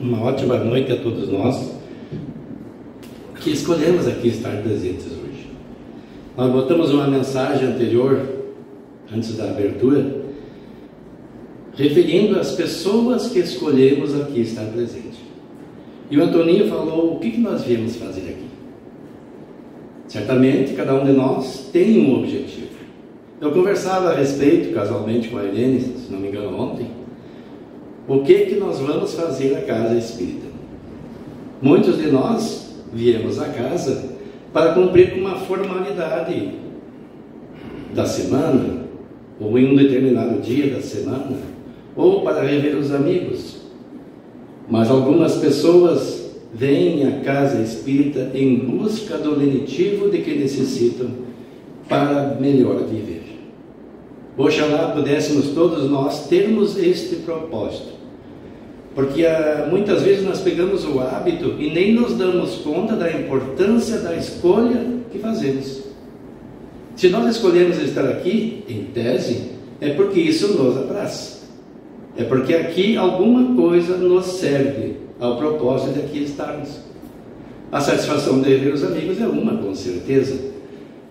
Uma ótima noite a todos nós que escolhemos aqui estar presentes hoje. Nós botamos uma mensagem anterior, antes da abertura, referindo às pessoas que escolhemos aqui estar presente. E o Antoninho falou o que nós viemos fazer aqui. Certamente cada um de nós tem um objetivo. Eu conversava a respeito, casualmente com a Irene, se não me engano ontem, o que nós vamos fazer na casa espírita. Muitos de nós viemos à casa para cumprir com uma formalidade da semana, ou em um determinado dia da semana, ou para rever os amigos. Mas algumas pessoas vêm à casa espírita em busca do lenitivo de que necessitam para melhor viver. Oxalá pudéssemos todos nós termos este propósito, porque muitas vezes nós pegamos o hábito e nem nos damos conta da importância da escolha que fazemos. Se nós escolhemos estar aqui, em tese, é porque isso nos apraz. É porque aqui alguma coisa nos serve ao propósito de aqui estarmos. A satisfação de ver os amigos é uma, com certeza,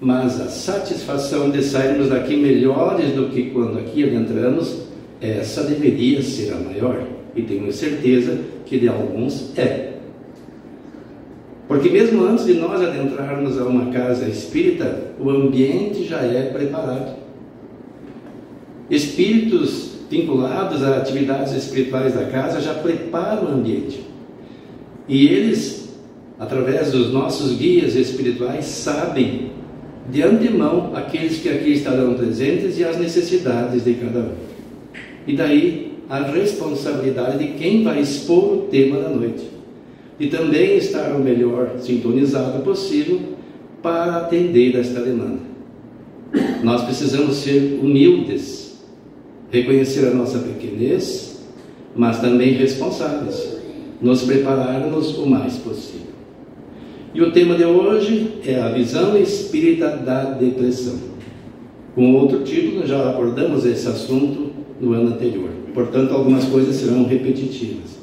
mas a satisfação de sairmos daqui melhores do que quando aqui adentramos, essa deveria ser a maior, e tenho certeza que de alguns é. Porque mesmo antes de nós adentrarmos a uma casa espírita, o ambiente já é preparado. Espíritos vinculados a atividades espirituais da casa já preparam o ambiente. E eles, através dos nossos guias espirituais, sabem de antemão aqueles que aqui estarão presentes e as necessidades de cada um. E daí a responsabilidade de quem vai expor o tema da noite. E também estar o melhor sintonizado possível para atender esta demanda. Nós precisamos ser humildes, reconhecer a nossa pequenez, mas também responsáveis, nos prepararmos o mais possível. E o tema de hoje é a visão espírita da depressão. Com outro título, já abordamos esse assunto no ano anterior. Portanto, algumas coisas serão repetitivas.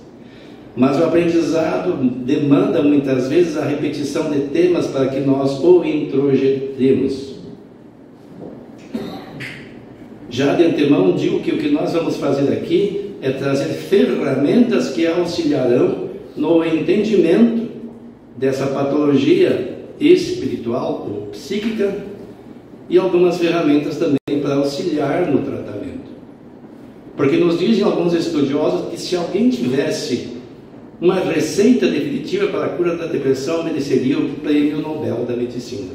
Mas o aprendizado demanda muitas vezes a repetição de temas para que nós o introjetemos. Já de antemão digo que o que nós vamos fazer aqui é trazer ferramentas que auxiliarão no entendimento dessa patologia espiritual ou psíquica e algumas ferramentas também para auxiliar no tratamento. Porque nos dizem alguns estudiosos que se alguém tivesse uma receita definitiva para a cura da depressão, mereceria o Prêmio Nobel da Medicina.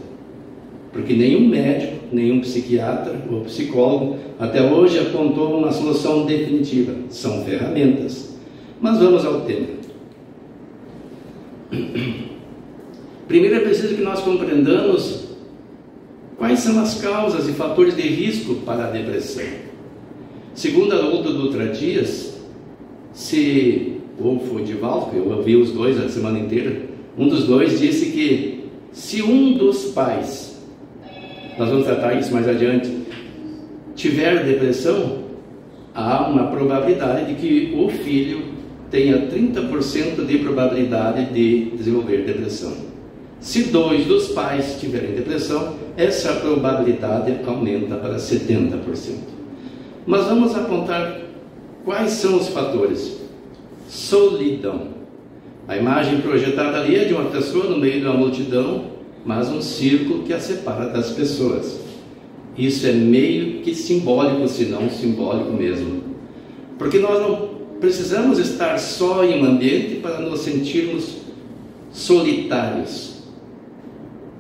Porque nenhum médico, nenhum psiquiatra ou psicólogo até hoje apontou uma solução definitiva. São ferramentas. Mas vamos ao tema. Primeiro é preciso que nós compreendamos quais são as causas e fatores de risco para a depressão. Segundo Haroldo Dutra Dias, ou foi Divaldo, eu ouvi os dois a semana inteira, um dos dois disse que se um dos pais, nós vamos tratar isso mais adiante, tiver depressão, há uma probabilidade de que o filho tenha 30% de probabilidade de desenvolver depressão. Se 2 dos pais tiverem depressão, essa probabilidade aumenta para 70%. Mas vamos apontar quais são os fatores. Solidão. A imagem projetada ali é de uma pessoa no meio de uma multidão, mas um círculo que a separa das pessoas. Isso é meio que simbólico, se não simbólico mesmo. Porque nós não precisamos estar só em um ambiente para nos sentirmos solitários.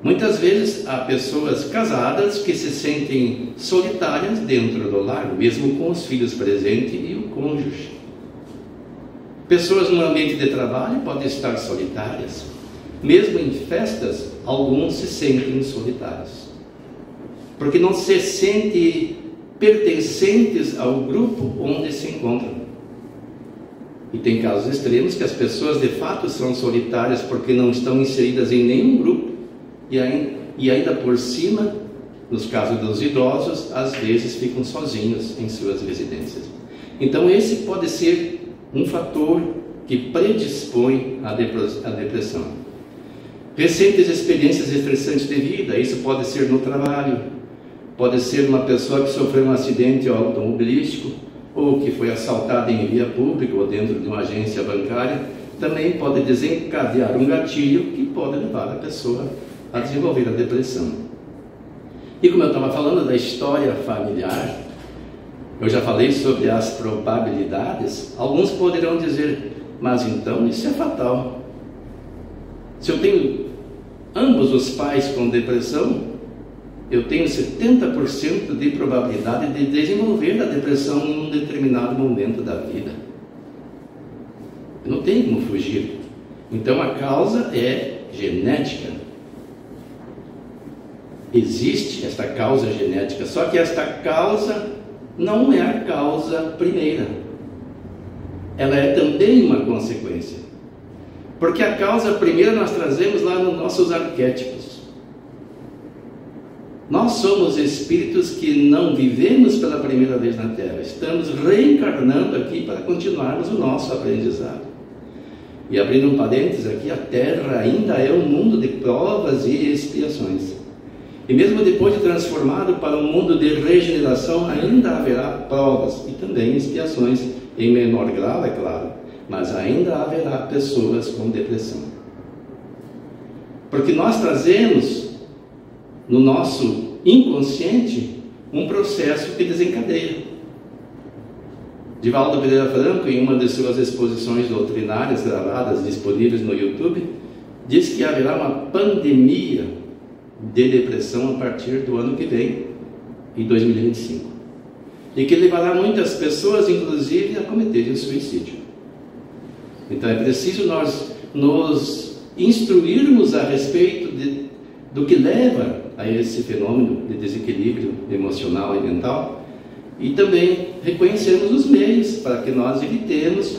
Muitas vezes há pessoas casadas que se sentem solitárias dentro do lar, mesmo com os filhos presentes e o cônjuge. Pessoas no ambiente de trabalho podem estar solitárias. Mesmo em festas, alguns se sentem solitários, porque não se sentem pertencentes ao grupo onde se encontram. E tem casos extremos que as pessoas de fato são solitárias porque não estão inseridas em nenhum grupo, e ainda por cima, nos casos dos idosos, às vezes ficam sozinhos em suas residências. Então esse pode ser um fator que predispõe à depressão. Recentes experiências estressantes de vida, isso pode ser no trabalho, pode ser uma pessoa que sofreu um acidente automobilístico, ou que foi assaltada em via pública ou dentro de uma agência bancária, também pode desencadear um gatilho que pode levar a pessoa a desenvolver a depressão. E como eu estava falando da história familiar, eu já falei sobre as probabilidades. Alguns poderão dizer, mas então isso é fatal. Se eu tenho ambos os pais com depressão, eu tenho 70% de probabilidade de desenvolver a depressão em um determinado momento da vida. Eu não tenho como fugir. Então a causa é genética. Existe esta causa genética, só que esta causa não é a causa primeira. Ela é também uma consequência. Porque a causa primeira nós trazemos lá nos nossos arquétipos. Nós somos espíritos que não vivemos pela primeira vez na Terra. Estamos reencarnando aqui para continuarmos o nosso aprendizado. E abrindo um parênteses aqui, a Terra ainda é um mundo de provas e expiações. E mesmo depois de transformado para um mundo de regeneração, ainda haverá provas e também expiações, em menor grau, é claro, mas ainda haverá pessoas com depressão. Porque nós trazemos no nosso inconsciente um processo que desencadeia. Divaldo Pereira Franco, em uma de suas exposições doutrinárias gravadas, disponíveis no YouTube, diz que haverá uma pandemia de depressão a partir do ano que vem, em 2025, e que levará muitas pessoas, inclusive, a cometerem suicídio. Então é preciso nós nos instruirmos a respeito do que leva a esse fenômeno de desequilíbrio emocional e mental, e também reconhecermos os meios para que nós evitemos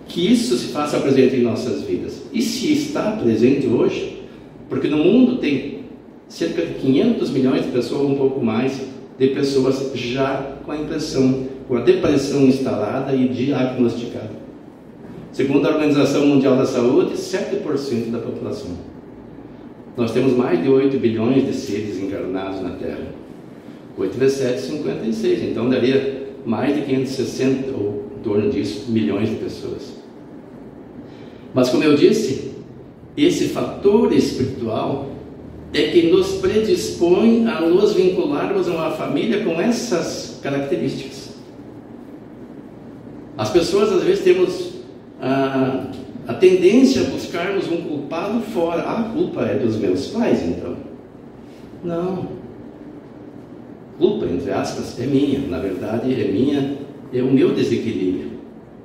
que isso se faça presente em nossas vidas. E se está presente hoje, porque no mundo tem cerca de 500 milhões de pessoas, um pouco mais, de pessoas já com a depressão instalada e diagnosticada. Segundo a Organização Mundial da Saúde, 7% da população. Nós temos mais de 8 bilhões de seres encarnados na Terra. 8 vezes 7, 56. Então daria mais de 560, ou em torno disso, milhões de pessoas. Mas como eu disse, esse fator espiritual é que nos predispõe a nos vincularmos a uma família com essas características. As pessoas às vezes temos a tendência a buscarmos um culpado fora. A culpa é dos meus pais, então. Não. Culpa, entre aspas, é minha. Na verdade, é o meu desequilíbrio.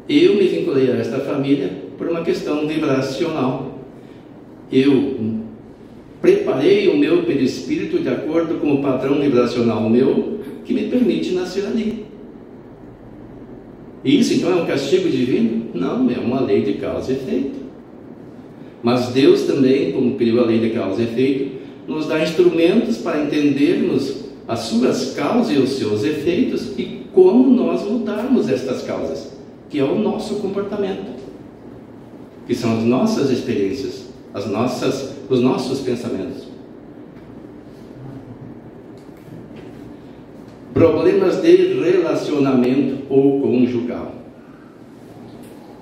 Eu me vinculei a esta família por uma questão vibracional. Eu preparei o meu perispírito de acordo com o padrão vibracional meu que me permite nascer ali. Isso então é um castigo divino? Não, é uma lei de causa e efeito. Mas Deus também, como criou a lei de causa e efeito, nos dá instrumentos para entendermos as suas causas e os seus efeitos e como nós mudarmos estas causas, que é o nosso comportamento, que são as nossas experiências, os nossos pensamentos. Problemas de relacionamento ou conjugal.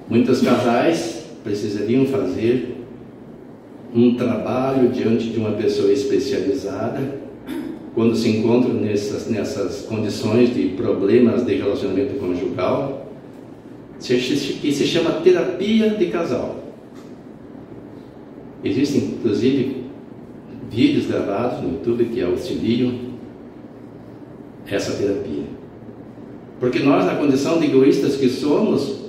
Muitos casais precisariam fazer um trabalho diante de uma pessoa especializada quando se encontram nessas condições de problemas de relacionamento conjugal, que se chama terapia de casal. Existem, inclusive, vídeos gravados no YouTube que auxiliam essa terapia. Porque nós, na condição de egoístas que somos,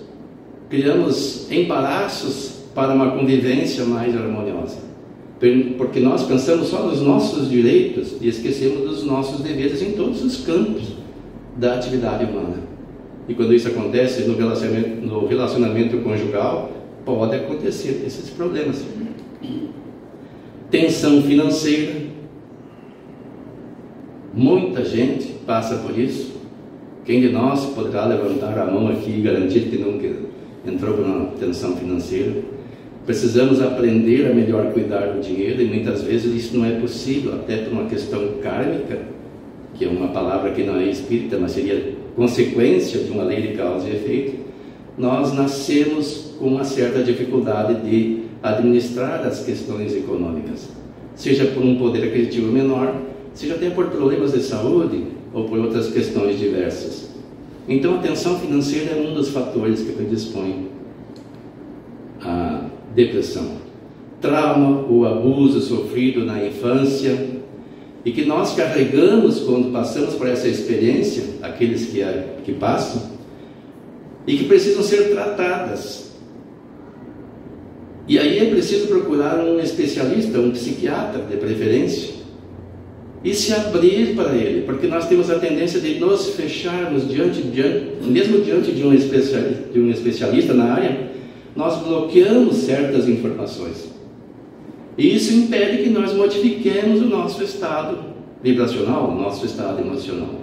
criamos embaraços para uma convivência mais harmoniosa. Porque nós pensamos só nos nossos direitos e esquecemos dos nossos deveres em todos os campos da atividade humana. E quando isso acontece no relacionamento conjugal, pode acontecer esses problemas. Tensão financeira. Muita gente passa por isso. Quem de nós poderá levantar a mão aqui e garantir entrou para uma tensão financeira. Precisamos aprender a melhor cuidar do dinheiro, e muitas vezes isso não é possível, até por uma questão kármica, que é uma palavra que não é espírita, mas seria consequência de uma lei de causa e efeito. Nós nascemos com uma certa dificuldade de administrar as questões econômicas, seja por um poder aquisitivo menor, seja até por problemas de saúde ou por outras questões diversas. Então a tensão financeira é um dos fatores que predispõe à depressão. Trauma ou abuso sofrido na infância e que nós carregamos quando passamos por essa experiência, aqueles que passam, e que precisam ser tratadas. E aí é preciso procurar um especialista, um psiquiatra de preferência, e se abrir para ele, porque nós temos a tendência de nos fecharmos mesmo diante de um especialista na área, nós bloqueamos certas informações. E isso impede que nós modifiquemos o nosso estado vibracional, o nosso estado emocional,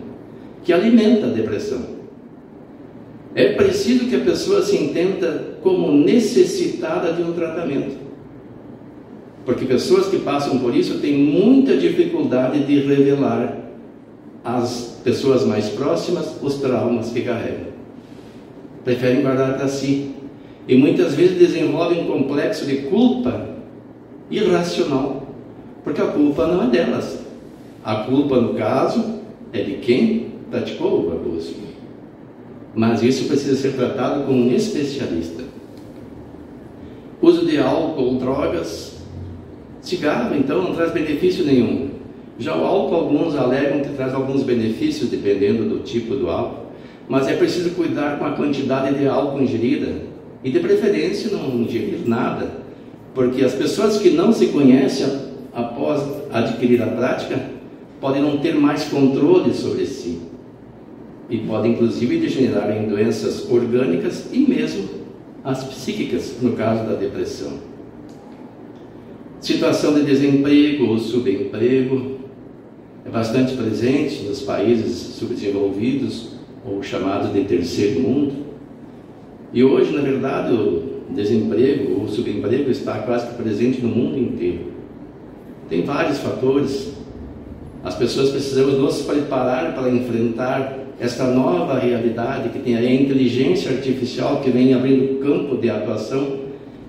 que alimenta a depressão. É preciso que a pessoa se entenda como necessitada de um tratamento, porque pessoas que passam por isso têm muita dificuldade de revelar às pessoas mais próximas os traumas que carregam. Preferem guardar para si e muitas vezes desenvolvem um complexo de culpa irracional, porque a culpa não é delas. A culpa, no caso, é de quem praticou o abuso. Mas isso precisa ser tratado com um especialista. Uso de álcool, drogas, cigarro, então, não traz benefício nenhum. Já o álcool, alguns alegam que traz alguns benefícios, dependendo do tipo do álcool, mas é preciso cuidar com a quantidade de álcool ingerida, e de preferência não ingerir nada, porque as pessoas que não se conhecem após adquirir a prática podem não ter mais controle sobre si e podem inclusive degenerar em doenças orgânicas e mesmo as psíquicas, no caso da depressão. Situação de desemprego ou subemprego é bastante presente nos países subdesenvolvidos ou chamados de terceiro mundo. E hoje, na verdade, o desemprego ou subemprego está quase que presente no mundo inteiro. Tem vários fatores. As pessoas precisamos nos preparar para enfrentar esta nova realidade que tem a inteligência artificial que vem abrindo campo de atuação.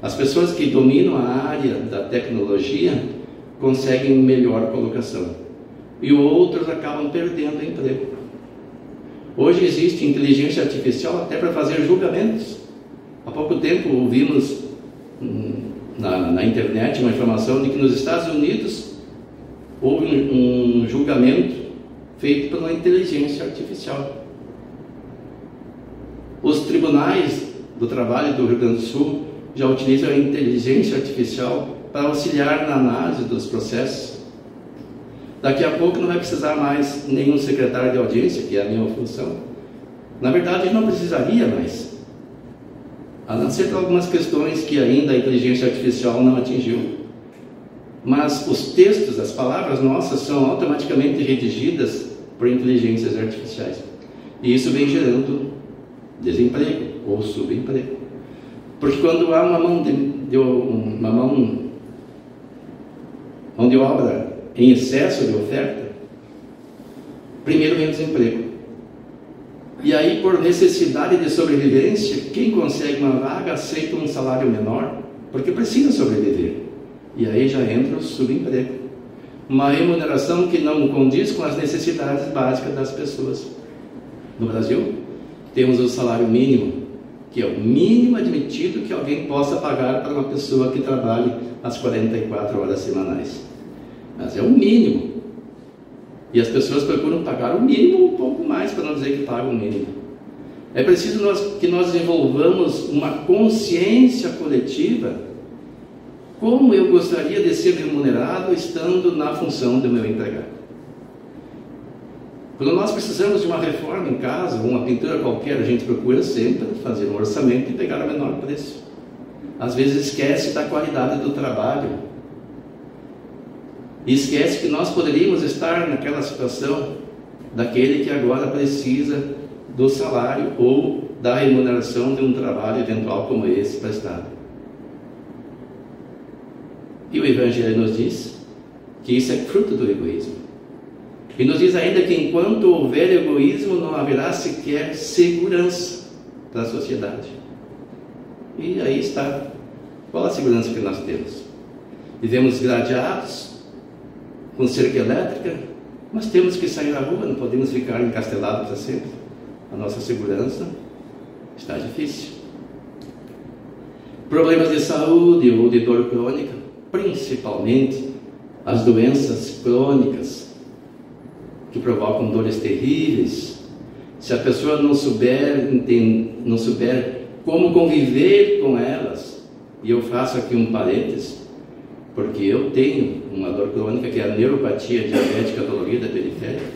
As pessoas que dominam a área da tecnologia conseguem melhor colocação e outros acabam perdendo emprego. Hoje existe inteligência artificial até para fazer julgamentos. Há pouco tempo ouvimos na internet uma informação de que nos Estados Unidos houve um julgamento feito por uma inteligência artificial. Os tribunais do trabalho do Rio Grande do Sul já utilizam a inteligência artificial para auxiliar na análise dos processos. Daqui a pouco não vai precisar mais nenhum secretário de audiência, que é a minha função. Na verdade, não precisaria mais, a não ser por algumas questões que ainda a inteligência artificial não atingiu. Mas os textos, as palavras nossas são automaticamente redigidas por inteligências artificiais. E isso vem gerando desemprego ou subemprego. Porque quando há uma mão de obra em excesso de oferta, primeiro vem o desemprego. E aí, por necessidade de sobrevivência, quem consegue uma vaga aceita um salário menor, porque precisa sobreviver. E aí já entra o subemprego. Uma remuneração que não condiz com as necessidades básicas das pessoas. No Brasil, temos o salário mínimo, que é o mínimo admitido que alguém possa pagar para uma pessoa que trabalhe as 44 horas semanais. Mas é o mínimo. E as pessoas procuram pagar o mínimo, um pouco mais, para não dizer que pagam o mínimo. É preciso que nós desenvolvamos uma consciência coletiva. Como eu gostaria de ser remunerado estando na função do meu empregado? Quando nós precisamos de uma reforma em casa, uma pintura qualquer, a gente procura sempre fazer um orçamento e pegar o menor preço. Às vezes esquece da qualidade do trabalho. E esquece que nós poderíamos estar naquela situação daquele que agora precisa do salário ou da remuneração de um trabalho eventual como esse prestado. E o Evangelho nos diz que isso é fruto do egoísmo. E nos diz ainda que enquanto houver egoísmo, não haverá sequer segurança para a sociedade. E aí está. Qual a segurança que nós temos? Vivemos gradeados, com cerca elétrica, mas temos que sair à rua, não podemos ficar encastelados para sempre. A nossa segurança está difícil. Problemas de saúde ou de dor crônica, principalmente as doenças crônicas, que provocam dores terríveis. Se a pessoa não souber como conviver com elas, e eu faço aqui um parênteses, porque eu tenho uma dor crônica que é a neuropatia diabética dolorida periférica,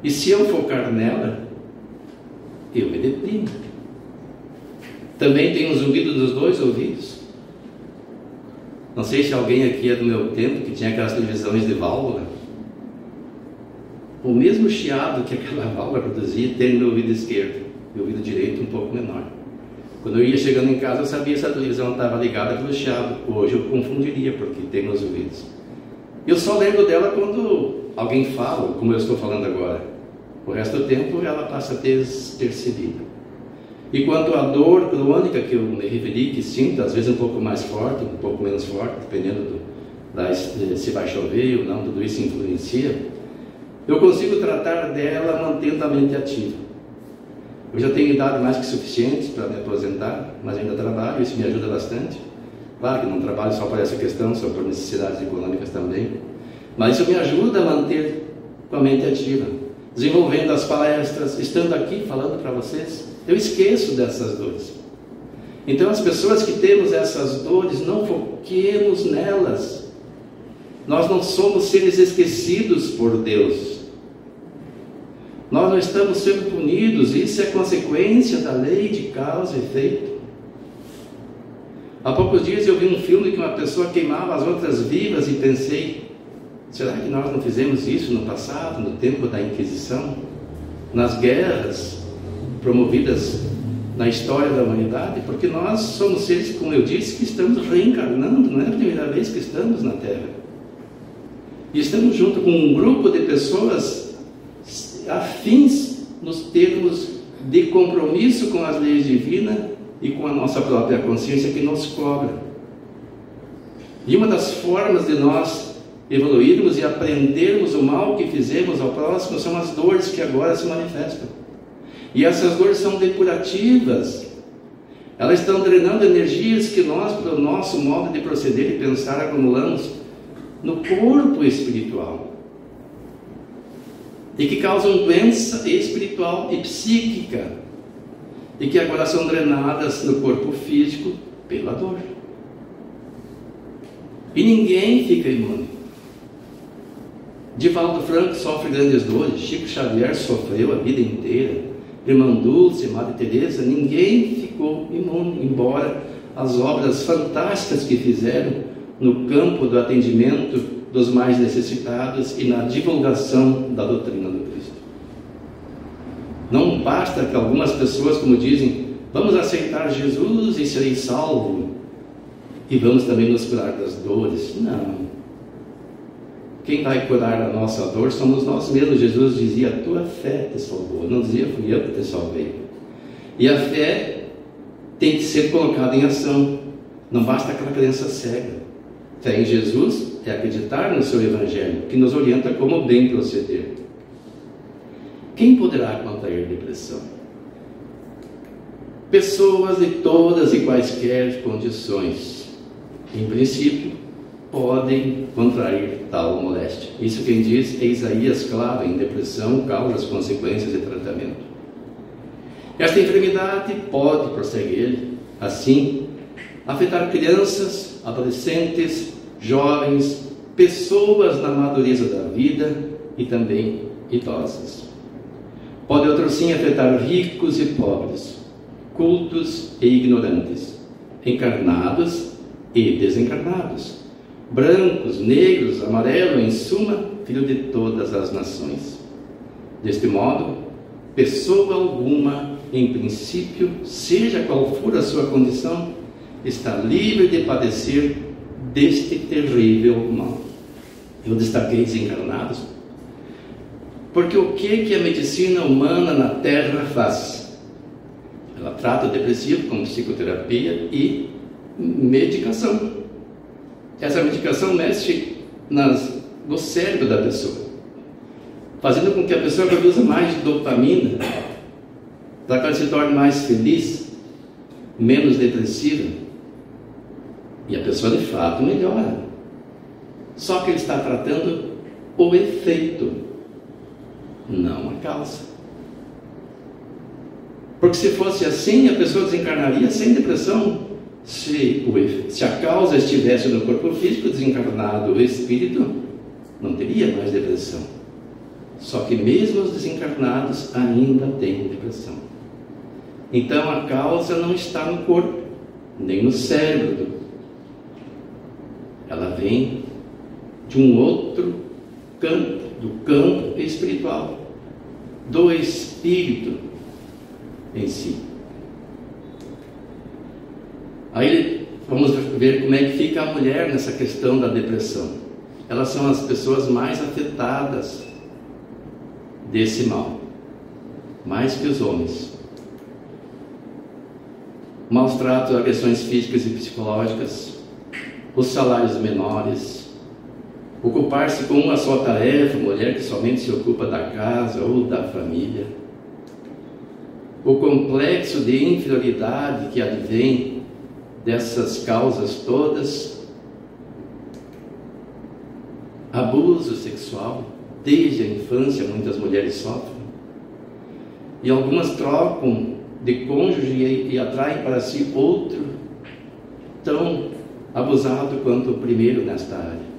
e se eu focar nela, eu me deprimo. Também tenho um zumbido dos dois ouvidos. Não sei se alguém aqui é do meu tempo, que tinha aquelas televisões de válvula. O mesmo chiado que aquela válvula produzia tem no ouvido esquerdo, e o ouvido direito um pouco menor. Quando eu ia chegando em casa, eu sabia se a televisão estava ligada pelo chiado. Hoje eu confundiria, porque tem nos ouvidos. Eu só lembro dela quando alguém fala, como eu estou falando agora. O resto do tempo ela passa despercebida. E quanto à dor crônica que eu me referi, que sinto, às vezes um pouco mais forte, um pouco menos forte, dependendo se vai chover ou não, tudo isso influencia, eu consigo tratar dela mantendo a mente ativa. Eu já tenho idade mais que suficiente para me aposentar, mas ainda trabalho, isso me ajuda bastante. Claro que não trabalho só por essa questão, só por necessidades econômicas também, mas isso me ajuda a manter com a mente ativa, desenvolvendo as palestras, estando aqui falando para vocês. Eu esqueço dessas dores. Então as pessoas que temos essas dores, não foquemos nelas. Nós não somos seres esquecidos por Deus. Nós não estamos sendo punidos, isso é consequência da lei de causa e efeito. Há poucos dias eu vi um filme que uma pessoa queimava as outras vivas e pensei, será que nós não fizemos isso no passado, no tempo da Inquisição? Nas guerras promovidas na história da humanidade? Porque nós somos seres, como eu disse, que estamos reencarnando, não é a primeira vez que estamos na Terra. E estamos junto com um grupo de pessoas afins nos termos de compromisso com as leis divinas e com a nossa própria consciência que nos cobra. E uma das formas de nós evoluirmos e aprendermos o mal que fizemos ao próximo são as dores que agora se manifestam. E essas dores são depurativas. Elas estão drenando energias que nós, pelo nosso modo de proceder e pensar, acumulamos no corpo espiritual. E que causam doença espiritual e psíquica, e que agora são drenadas no corpo físico pela dor. E ninguém fica imune. Divaldo Franco sofre grandes dores, Chico Xavier sofreu a vida inteira, Irmã Dulce, Madre Teresa, ninguém ficou imune, embora as obras fantásticas que fizeram no campo do atendimento dos mais necessitados e na divulgação da doutrina do Cristo. Não basta que algumas pessoas, como dizem, vamos aceitar Jesus e serei salvo, e vamos também nos curar das dores. Não. Quem vai curar a nossa dor somos nós mesmos. Jesus dizia, a tua fé te salvou. Não dizia, fui eu que te salvei. E a fé tem que ser colocada em ação. Não basta aquela crença cega. Fé em Jesus é acreditar no seu Evangelho, que nos orienta como bem proceder. Quem poderá contrair depressão? Pessoas de todas e quaisquer condições, em princípio, podem contrair tal moléstia. Isso quem diz é Isaías Clava, em Depressão, Causas, Consequências e Tratamento. Esta enfermidade pode, prossegue ele, assim, afetar crianças, adolescentes, jovens, pessoas na madureza da vida e também idosas. Pode outro sim afetar ricos e pobres, cultos e ignorantes, encarnados e desencarnados, brancos, negros, amarelos, em suma, filho de todas as nações. Deste modo, pessoa alguma, em princípio, seja qual for a sua condição, está livre de padecer deste terrível mal. Eu destaquei desencarnados, porque o que a medicina humana na Terra faz? Ela trata o depressivo com psicoterapia e medicação. Essa medicação mexe no cérebro da pessoa, fazendo com que a pessoa produza mais dopamina, para que ela se torne mais feliz, menos depressiva, e a pessoa de fato melhora. Só que ele está tratando o efeito, não a causa. Porque se fosse assim, a pessoa desencarnaria sem depressão. Se a causa estivesse no corpo físico, desencarnado o espírito, não teria mais depressão. Só que mesmo os desencarnados ainda têm depressão. Então a causa não está no corpo, nem no cérebro. Ela vem de um outro campo, do campo espiritual, do espírito em si. Aí vamos ver como é que fica a mulher nessa questão da depressão. Elas são as pessoas mais afetadas desse mal, mais que os homens. Maus tratos, agressões físicas e psicológicas, os salários menores, ocupar-se com uma só tarefa, mulher que somente se ocupa da casa ou da família, o complexo de inferioridade que advém dessas causas todas, abuso sexual, desde a infância muitas mulheres sofrem, e algumas trocam de cônjuge e atraem para si outro tão abusado quanto o primeiro nesta área.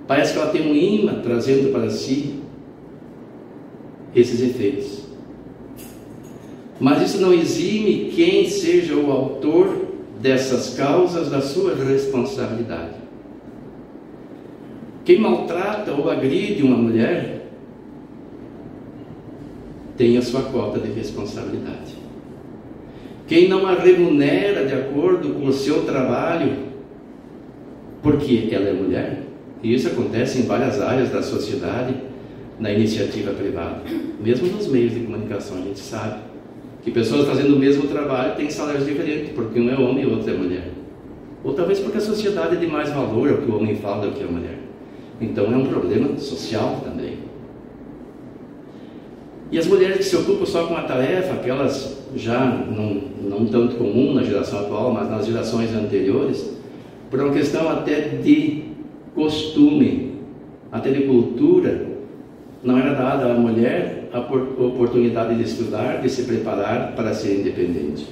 Parece que ela tem um imã trazendo para si esses efeitos. Mas isso não exime quem seja o autor dessas causas da sua responsabilidade. Quem maltrata ou agride uma mulher tem a sua cota de responsabilidade. Quem não a remunera de acordo com o seu trabalho, porque ela é mulher, e isso acontece em várias áreas da sociedade, na iniciativa privada, mesmo nos meios de comunicação, a gente sabe que pessoas fazendo o mesmo trabalho têm salários diferentes, porque um é homem e o outro é mulher. Ou talvez porque a sociedade é de mais valor ao que o homem fala do que a mulher. Então é um problema social também. E as mulheres que se ocupam só com a tarefa, aquelas já não tanto comum na geração atual, mas nas gerações anteriores, por uma questão até de costume, até de cultura, não era dada à mulher a oportunidade de estudar, de se preparar para ser independente.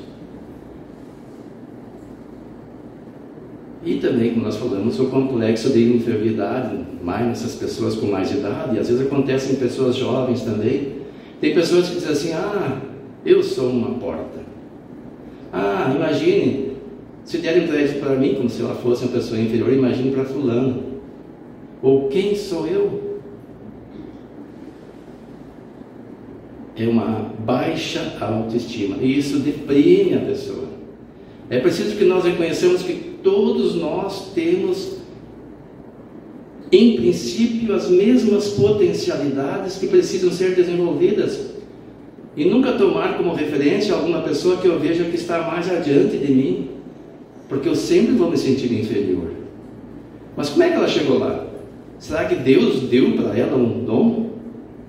E também, como nós falamos, o complexo de inferioridade, mais nessas pessoas com mais idade, e às vezes acontece em pessoas jovens também. Tem pessoas que dizem assim: eu sou uma porta. Imagine, se derem crédito para mim, como se ela fosse uma pessoa inferior, imagine para fulano. Ou quem sou eu? É uma baixa autoestima, e isso deprime a pessoa. É preciso que nós reconheçamos que todos nós temos, em princípio, as mesmas potencialidades que precisam ser desenvolvidas, e nunca tomar como referência alguma pessoa que eu veja que está mais adiante de mim, porque eu sempre vou me sentir inferior. Mas como é que ela chegou lá? Será que Deus deu para ela um dom?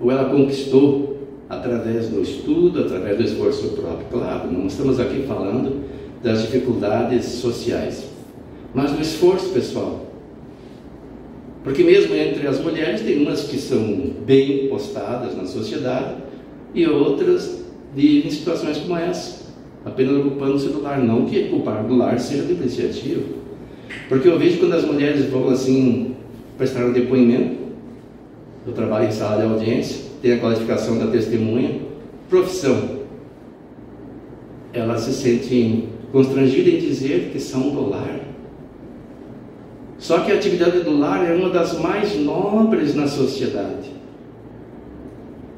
Ou ela conquistou através do estudo, através do esforço próprio? Claro, não estamos aqui falando das dificuldades sociais, mas do esforço pessoal. Porque mesmo entre as mulheres tem umas que são bem postadas na sociedade e outras vivem situações como essa, apenas ocupando o celular. Não que ocupar do lar seja depreciativo, porque eu vejo quando as mulheres vão assim prestar um depoimento, eu trabalho em sala de audiência, tem a qualificação da testemunha, profissão, elas se sentem constrangidas em dizer que são do lar. Só que a atividade do lar é uma das mais nobres na sociedade.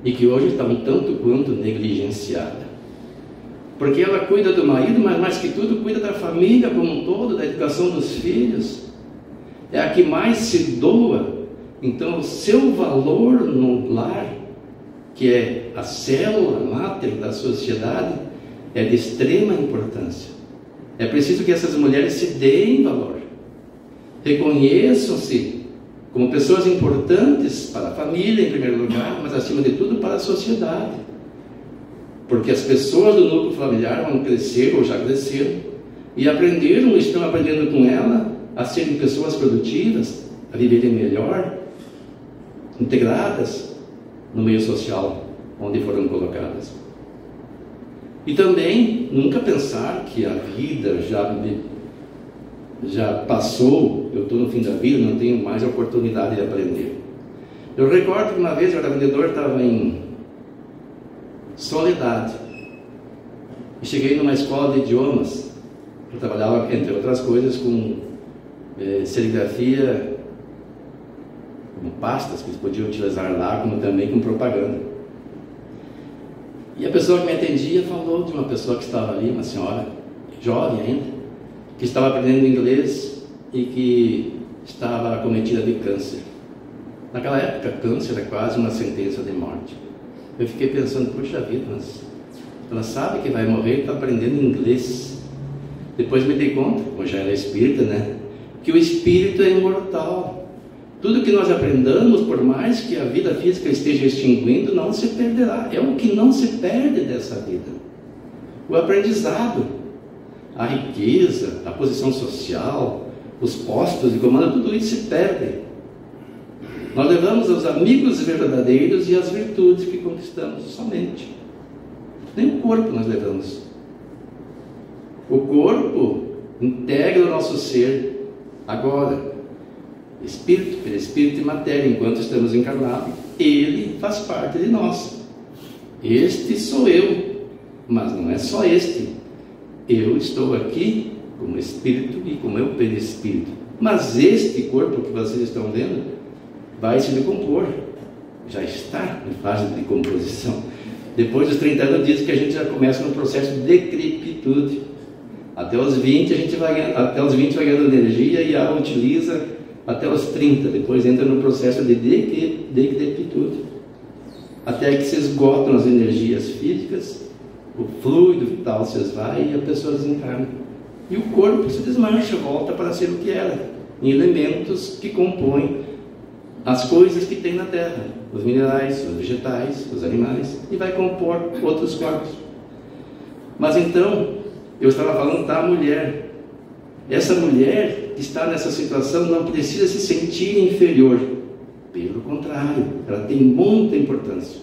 e que hoje está um tanto quanto negligenciada. Porque ela cuida do marido, mas mais que tudo cuida da família como um todo, da educação dos filhos. É a que mais se doa. Então o seu valor no lar, que é a célula máter da sociedade, é de extrema importância. É preciso que essas mulheres se deem valor, reconheçam-se como pessoas importantes para a família em primeiro lugar, mas acima de tudo para a sociedade. Porque as pessoas do núcleo familiar vão crescer ou já cresceram e aprenderam, ou estão aprendendo com ela a serem pessoas produtivas, a viverem melhor, integradas no meio social onde foram colocadas. E também nunca pensar que a vida já passou, eu estou no fim da vida, não tenho mais a oportunidade de aprender. Eu recordo que uma vez eu era vendedor, estava em Soledade, e cheguei numa escola de idiomas. Eu trabalhava, entre outras coisas, com serigrafia, com pastas que eles podiam utilizar lá, como também com propaganda. E a pessoa que me atendia falou de uma pessoa que estava ali, uma senhora, jovem ainda, que estava aprendendo inglês e que estava acometida de câncer. Naquela época, câncer era quase uma sentença de morte. Eu fiquei pensando, puxa vida, mas ela sabe que vai morrer e está aprendendo inglês. Depois me dei conta, como já era espírita, né, que o espírito é imortal. Tudo que nós aprendamos, por mais que a vida física esteja extinguindo, não se perderá. É o que não se perde dessa vida. O aprendizado, a riqueza, a posição social, os postos de comando, tudo isso se perde. Nós levamos os amigos verdadeiros e as virtudes que conquistamos somente. Nem o corpo nós levamos. O corpo integra o nosso ser agora. Espírito, perispírito e matéria, enquanto estamos encarnados, ele faz parte de nós. Este sou eu, mas não é só este. Eu estou aqui como espírito e como meu perispírito. Mas este corpo que vocês estão vendo vai se decompor. Já está em fase de decomposição. Depois dos 30 anos diz que a gente já começa no processo de decrepitude. Até os 20 vai ganhando energia e a utiliza até os 30, depois entra no processo de decrepitude, até que se esgotam as energias físicas, o fluido vital se esvai e a pessoa desencarna. E o corpo se desmancha, volta para ser o que era, em elementos que compõem as coisas que tem na Terra, os minerais, os vegetais, os animais, e vai compor outros corpos. Mas então, eu estava falando da mulher. Essa mulher que está nessa situação não precisa se sentir inferior. Pelo contrário, ela tem muita importância.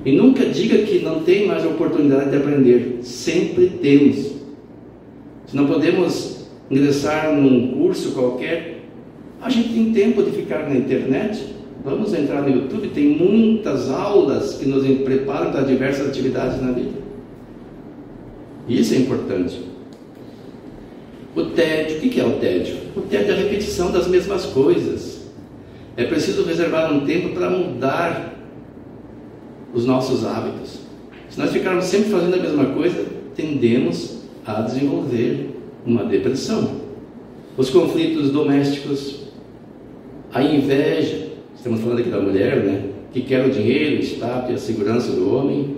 E nunca diga que não tem mais a oportunidade de aprender. Sempre temos. Se não podemos ingressar num curso qualquer, a gente tem tempo de ficar na internet. Vamos entrar no YouTube, tem muitas aulas que nos preparam para diversas atividades na vida. Isso é importante. O tédio, o que é o tédio? O tédio é a repetição das mesmas coisas. É preciso reservar um tempo para mudar os nossos hábitos. Se nós ficarmos sempre fazendo a mesma coisa, tendemos a desenvolver uma depressão. Os conflitos domésticos, a inveja, estamos falando aqui da mulher, né, que quer o dinheiro, o status e a segurança do homem,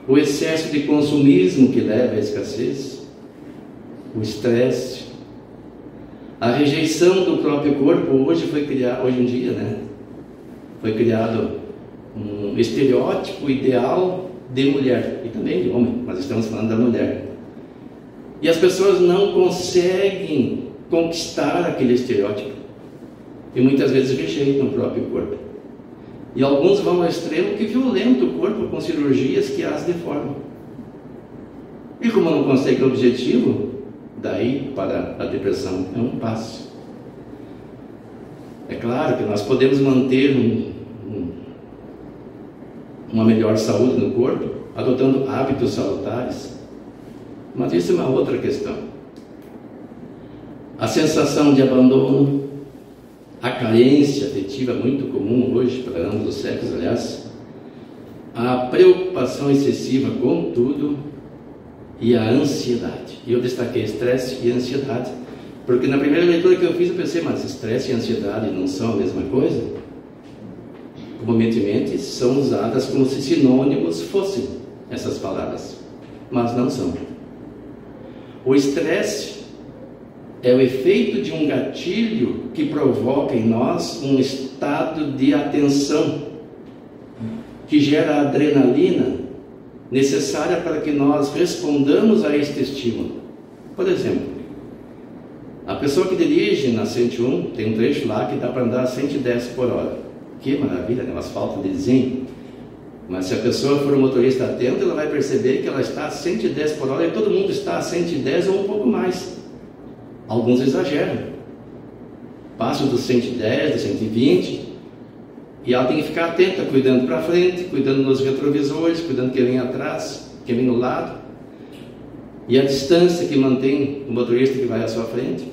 o excesso de consumismo que leva à escassez, o estresse, a rejeição do próprio corpo. Hoje em dia, né, foi criado um estereótipo ideal de mulher e também de homem, mas estamos falando da mulher. E as pessoas não conseguem conquistar aquele estereótipo e muitas vezes rejeitam o próprio corpo. E alguns vão ao extremo que violentam o corpo com cirurgias que as deformam. E como não conseguem o objetivo, daí para a depressão é um passo. É claro que nós podemos manter uma melhor saúde no corpo adotando hábitos salutares, mas isso é uma outra questão. A sensação de abandono, a carência afetiva muito comum hoje para ambos os sexos, aliás, a preocupação excessiva com tudo e a ansiedade. E eu destaquei estresse e ansiedade, porque na primeira leitura que eu fiz eu pensei, mas estresse e ansiedade não são a mesma coisa? Comumente são usadas como se sinônimos fossem essas palavras, mas não são. O estresse é o efeito de um gatilho que provoca em nós um estado de atenção, que gera adrenalina necessária para que nós respondamos a este estímulo. Por exemplo, a pessoa que dirige na 101, tem um trecho lá que dá para andar a 110 por hora. Que maravilha, né? Um asfalto de desenho. Mas se a pessoa for um motorista atento, ela vai perceber que ela está a 110 por hora e todo mundo está a 110 ou um pouco mais. Alguns exageram, passam dos 110, dos 120, e ela tem que ficar atenta, cuidando para frente, cuidando nos retrovisores, cuidando quem vem atrás, quem vem no lado, e a distância que mantém o motorista que vai à sua frente.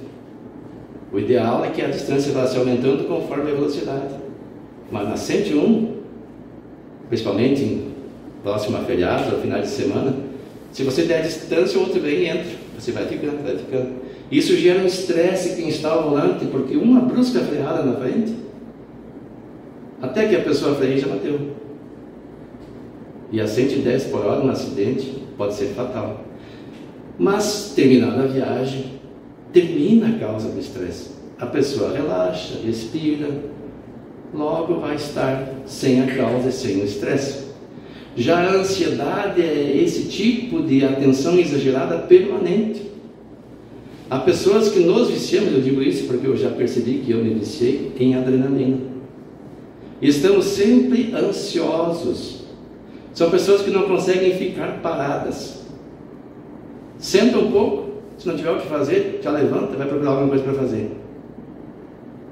O ideal é que a distância vá se aumentando conforme a velocidade, mas na 101, principalmente em próximo a feriados ou finais de semana, se você der distância, o outro vem e entra, você vai ficando, vai ficando. Isso gera um estresse em quem está ao volante, porque uma brusca freada na frente, até que a pessoa freie já bateu. E a 110 por hora, um acidente pode ser fatal. Mas, terminada a viagem, termina a causa do estresse. A pessoa relaxa, respira, logo vai estar sem a causa e sem o estresse. Já a ansiedade é esse tipo de atenção exagerada permanente. Há pessoas que nos viciamos, eu digo isso porque eu já percebi que eu me viciei em adrenalina. Estamos sempre ansiosos. São pessoas que não conseguem ficar paradas. Senta um pouco, se não tiver o que fazer, já levanta, vai procurar alguma coisa para fazer.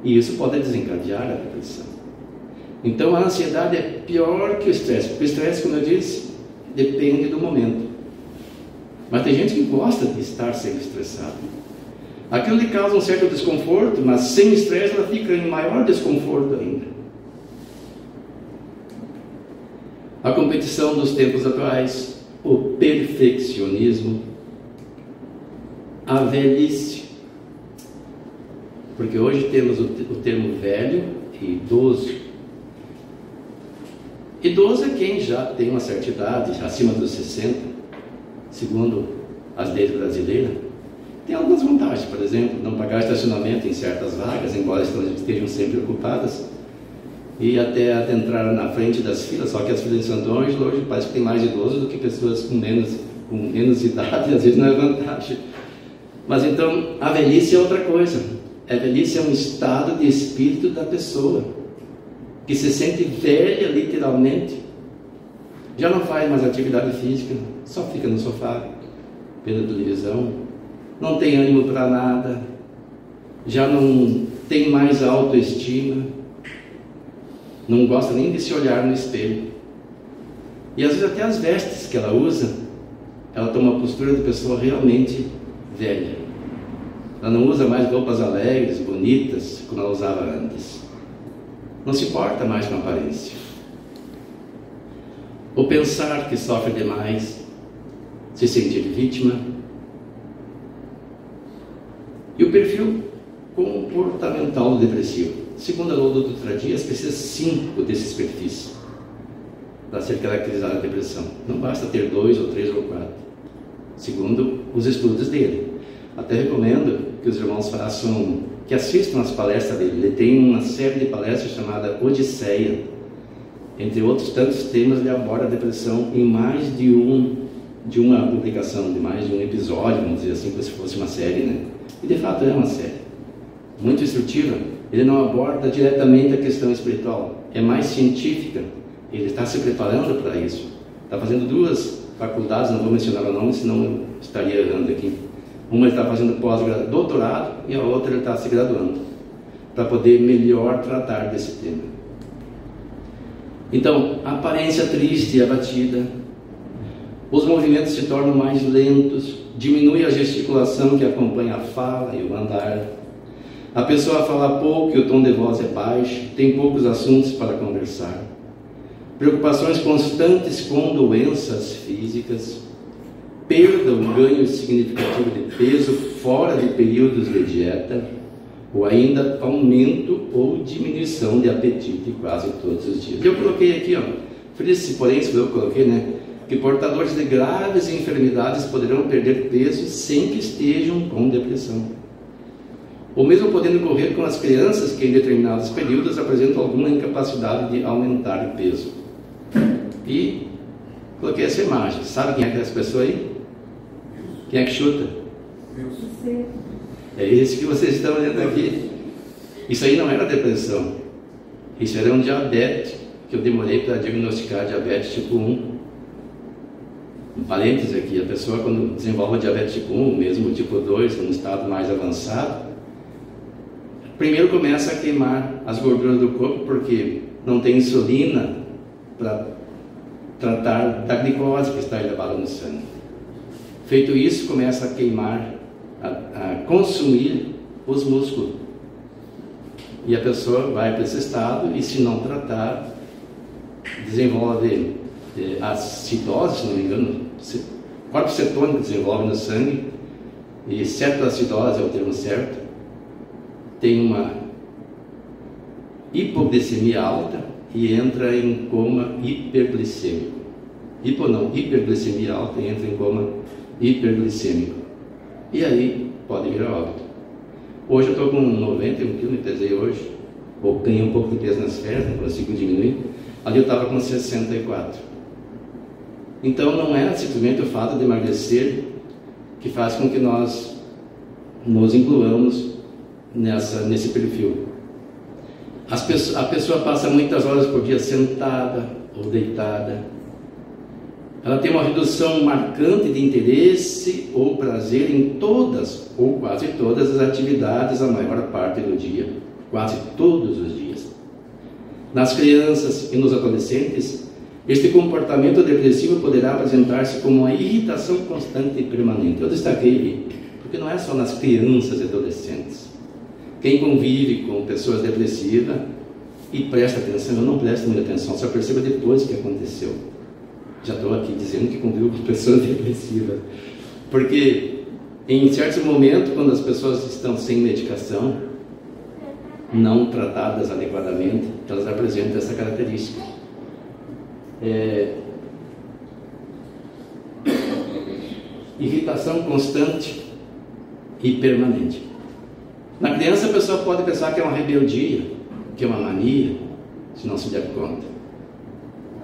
E isso pode desencadear a depressão. Então a ansiedade é pior que o estresse, porque o estresse, como eu disse, depende do momento. Mas tem gente que gosta de estar sempre estressado. Aquilo lhe causa um certo desconforto, mas sem estresse ela fica em maior desconforto ainda. A competição dos tempos atuais, o perfeccionismo, a velhice. Porque hoje temos o termo velho e idoso. Idoso é quem já tem uma certa idade, acima dos 60, segundo as leis brasileiras. Tem algumas vantagens, por exemplo, não pagar estacionamento em certas vagas, embora estejam sempre ocupadas, e até adentrar na frente das filas, só que as filas de Santo Ângelo hoje parece que tem mais idosos do que pessoas com menos idade, às vezes não é vantagem. Mas então, a velhice é outra coisa. A velhice é um estado de espírito da pessoa, que se sente velha literalmente, já não faz mais atividade física, só fica no sofá, vendo televisão, não tem ânimo para nada, já não tem mais autoestima, não gosta nem de se olhar no espelho. E às vezes até as vestes que ela usa, ela toma uma postura de pessoa realmente velha. Ela não usa mais roupas alegres, bonitas, como ela usava antes. Não se importa mais com a aparência. O pensar que sofre demais, se sentir vítima. E o perfil comportamental do depressivo. Segundo a Lodo Dutra Dias, precisa 5 desses perfis para ser caracterizada a depressão. Não basta ter 2 ou 3 ou 4, segundo os estudos dele. Até recomendo que os irmãos que assistam às palestras dele. Ele tem uma série de palestras chamada Odisseia. Entre outros tantos temas, ele aborda a depressão em mais de uma publicação, de mais de um episódio, vamos dizer assim, como se fosse uma série, né? E de fato é uma série muito instrutiva. Ele não aborda diretamente a questão espiritual, é mais científica. Ele está se preparando para isso. Está fazendo 2 faculdades, não vou mencionar o nome, senão eu estaria errando aqui. Uma ele está fazendo doutorado e a outra ele está se graduando, para poder melhor tratar desse tema. Então, a aparência triste e abatida, os movimentos se tornam mais lentos, diminui a gesticulação que acompanha a fala e o andar. A pessoa fala pouco e o tom de voz é baixo, tem poucos assuntos para conversar. preocupações constantes com doenças físicas, perda ou ganho significativo de peso fora de períodos de dieta, ou ainda aumento ou diminuição de apetite quase todos os dias. Eu coloquei aqui, frise, porém, isso eu coloquei, que portadores de graves enfermidades poderão perder peso sem que estejam com depressão, ou mesmo podendo ocorrer com as crianças que em determinados períodos apresentam alguma incapacidade de aumentar peso. E coloquei essa imagem. Sabe quem é essa pessoa aí? Quem é que chuta? É esse que vocês estão olhando aqui. Isso aí não era depressão. Isso era um diabetes, que eu demorei para diagnosticar diabetes tipo 1. Um parênteses aqui, a pessoa quando desenvolve diabetes tipo 1, mesmo tipo 2, num estado mais avançado, primeiro começa a queimar as gorduras do corpo, porque não tem insulina para tratar da glicose que está elevada no sangue. Feito isso, começa a queimar, a consumir os músculos. E a pessoa vai para esse estado e, se não tratar, desenvolve acidose, se não me engano, corpo cetônico desenvolve no sangue, e cetoacidose é o termo certo. Tem uma hipoglicemia alta e entra em coma hiperglicêmico. Hiperglicemia alta e entra em coma hiperglicêmico. E aí pode virar óbito. Hoje eu estou com 91 kg, me pesei hoje, ou ganhei um pouco de peso nas pernas, não consigo diminuir. Ali eu estava com 64. Então não é simplesmente o fato de emagrecer que faz com que nós nos incluamos nesse perfil. A pessoa passa muitas horas por dia sentada ou deitada. Ela tem uma redução marcante de interesse ou prazer em todas ou quase todas as atividades a maior parte do dia, quase todos os dias. Nas crianças e nos adolescentes, este comportamento depressivo poderá apresentar-se como uma irritação constante e permanente. Eu destaquei aqui, porque não é só nas crianças e adolescentes. Quem convive com pessoas depressivas e presta atenção, eu não presto muita atenção, só percebo depois que aconteceu. Já estou aqui dizendo que convivo com pessoas depressivas, porque em certos momentos, quando as pessoas estão sem medicação, não tratadas adequadamente, elas apresentam essa característica. Irritação constante e permanente. Na criança, a pessoa pode pensar que é uma rebeldia, que é uma mania, se não se der conta.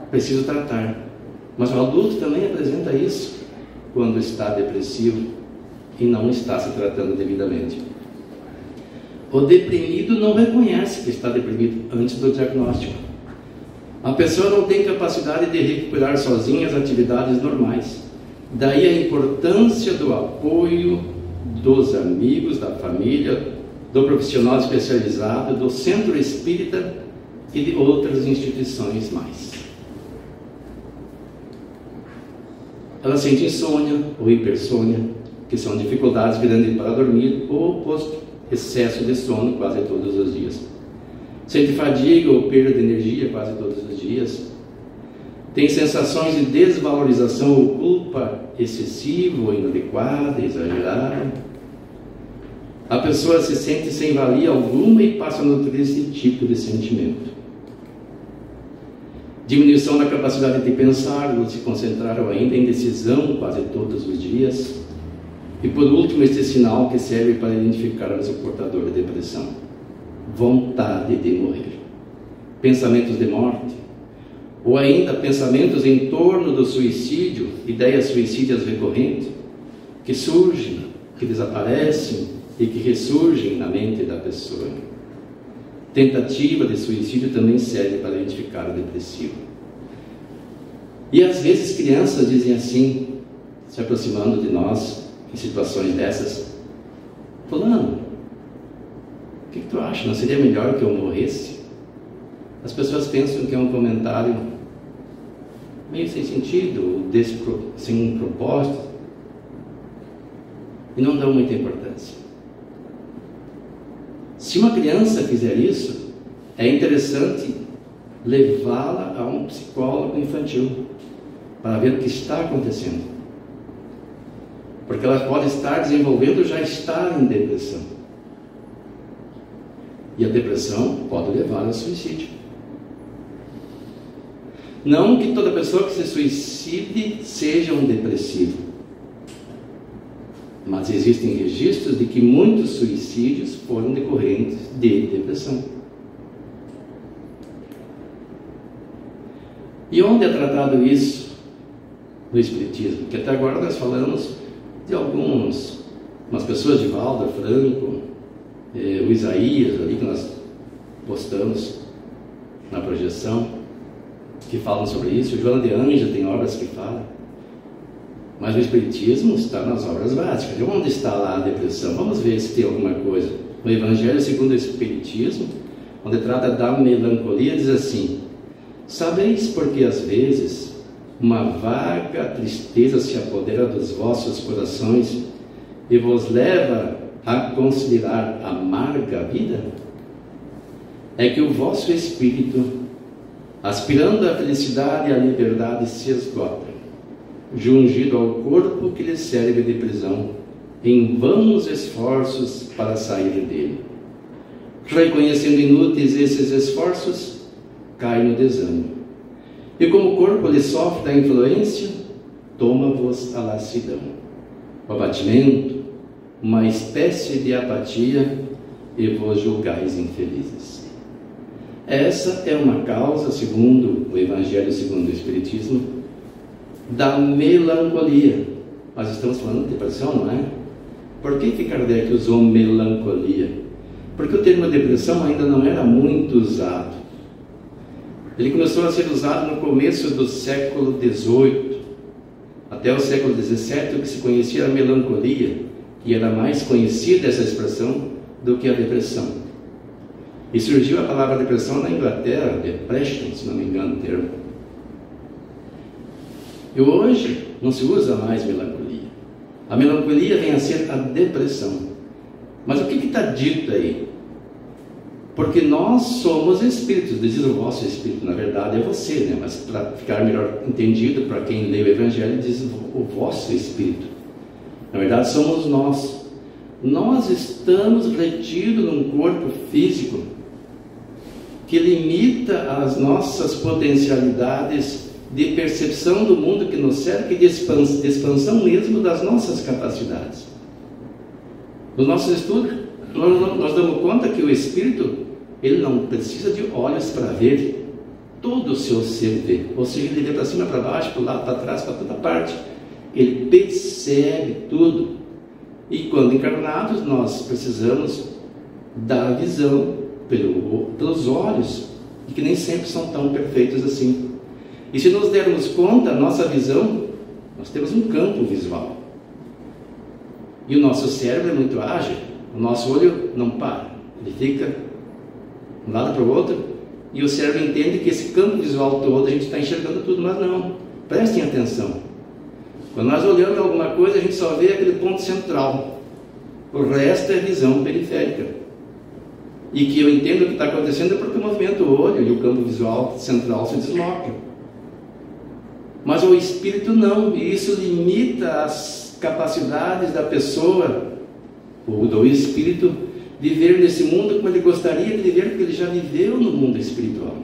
Preciso tratar. Mas o adulto também apresenta isso quando está depressivo e não está se tratando devidamente. O deprimido não reconhece que está deprimido antes do diagnóstico. A pessoa não tem capacidade de recuperar sozinha as atividades normais. Daí a importância do apoio dos amigos, da família, do profissional especializado, do centro espírita e de outras instituições mais. Ela sente insônia ou hipersônia, que são dificuldades grandes para dormir, ou oposto, excesso de sono quase todos os dias. Sente fadiga ou perda de energia quase todos os dias. Tem sensações de desvalorização ou culpa excessiva ou inadequada, exagerada. A pessoa se sente sem valia alguma e passa a nutrir esse tipo de sentimento. Diminuição da capacidade de pensar ou se concentrar, ou ainda indecisão quase todos os dias. E por último, este sinal que serve para identificarmos o portador de depressão: vontade de morrer. Pensamentos de morte, ou ainda pensamentos em torno do suicídio, ideias suicidas recorrentes, que surgem, que desaparecem e que ressurgem na mente da pessoa. Tentativa de suicídio também serve para identificar o depressivo. E às vezes crianças dizem assim, se aproximando de nós em situações dessas: fulano, o que tu acha? Não seria melhor que eu morresse? As pessoas pensam que é um comentário meio sem sentido, sem um propósito, e não dão muita importância. Se uma criança fizer isso, é interessante levá-la a um psicólogo infantil para ver o que está acontecendo, porque ela pode estar desenvolvendo, já estar em depressão, e a depressão pode levar ao suicídio. Não que toda pessoa que se suicide seja um depressivo, mas existem registros de que muitos suicídios foram decorrentes de depressão. E onde é tratado isso no Espiritismo? Porque até agora nós falamos de umas pessoas de Valda, Franco, o Isaías, ali que nós postamos na projeção, que falam sobre isso. O Joana de Anja tem obras que falam. Mas o Espiritismo está nas obras básicas. E onde está lá a depressão? Vamos ver se tem alguma coisa. No Evangelho segundo o Espiritismo, onde trata da melancolia, diz assim: sabeis porque às vezes uma vaga tristeza se apodera dos vossos corações e vos leva a considerar amarga a vida? É que o vosso espírito, aspirando à felicidade e à liberdade, se esgota, jungido ao corpo que lhe serve de prisão, em vãos esforços para sair dele. Reconhecendo inúteis esses esforços, cai no desânimo, e como o corpo lhe sofre da influência, toma-vos a lassidão, o abatimento, uma espécie de apatia, e vos julgais infelizes. Essa é uma causa, segundo o Evangelho segundo o Espiritismo, da melancolia. Nós estamos falando de depressão, não é? Por que Kardec usou melancolia? Porque o termo depressão ainda não era muito usado. Ele começou a ser usado no começo do século XVIII. Até o século XVII, o que se conhecia era a melancolia, que era mais conhecida essa expressão do que a depressão. E surgiu a palavra depressão na Inglaterra, depression, se não me engano o termo. E hoje não se usa mais melancolia. A melancolia vem a ser a depressão. Mas o que está dito aí? Porque nós somos espíritos, diz o vosso espírito, na verdade é você, né? Mas para ficar melhor entendido, para quem lê o Evangelho, diz o vosso espírito. Na verdade somos nós. Nós estamos retidos num corpo físico que limita as nossas potencialidades de percepção do mundo que nos cerca e de expansão mesmo das nossas capacidades. Nos nossos estudos, nós damos conta que o espírito, ele não precisa de olhos para ver, todo o seu ser vê, ou seja, ele vê para cima, para baixo, para o lado, para trás, para toda parte, ele percebe tudo. E quando encarnados, nós precisamos da visão pelos olhos, e que nem sempre são tão perfeitos assim. E se nos dermos conta, a nossa visão, nós temos um campo visual. E o nosso cérebro é muito ágil, o nosso olho não para, ele fica de um lado para o outro, e o cérebro entende que esse campo visual todo, a gente está enxergando tudo, mas não. Prestem atenção. Quando nós olhamos alguma coisa, a gente só vê aquele ponto central. O resto é visão periférica. E que eu entendo o que está acontecendo é porque o movimento do olho e o campo visual central se deslocam. Mas o espírito não, e isso limita as capacidades da pessoa, ou do espírito, viver nesse mundo como ele gostaria de viver, porque ele já viveu no mundo espiritual.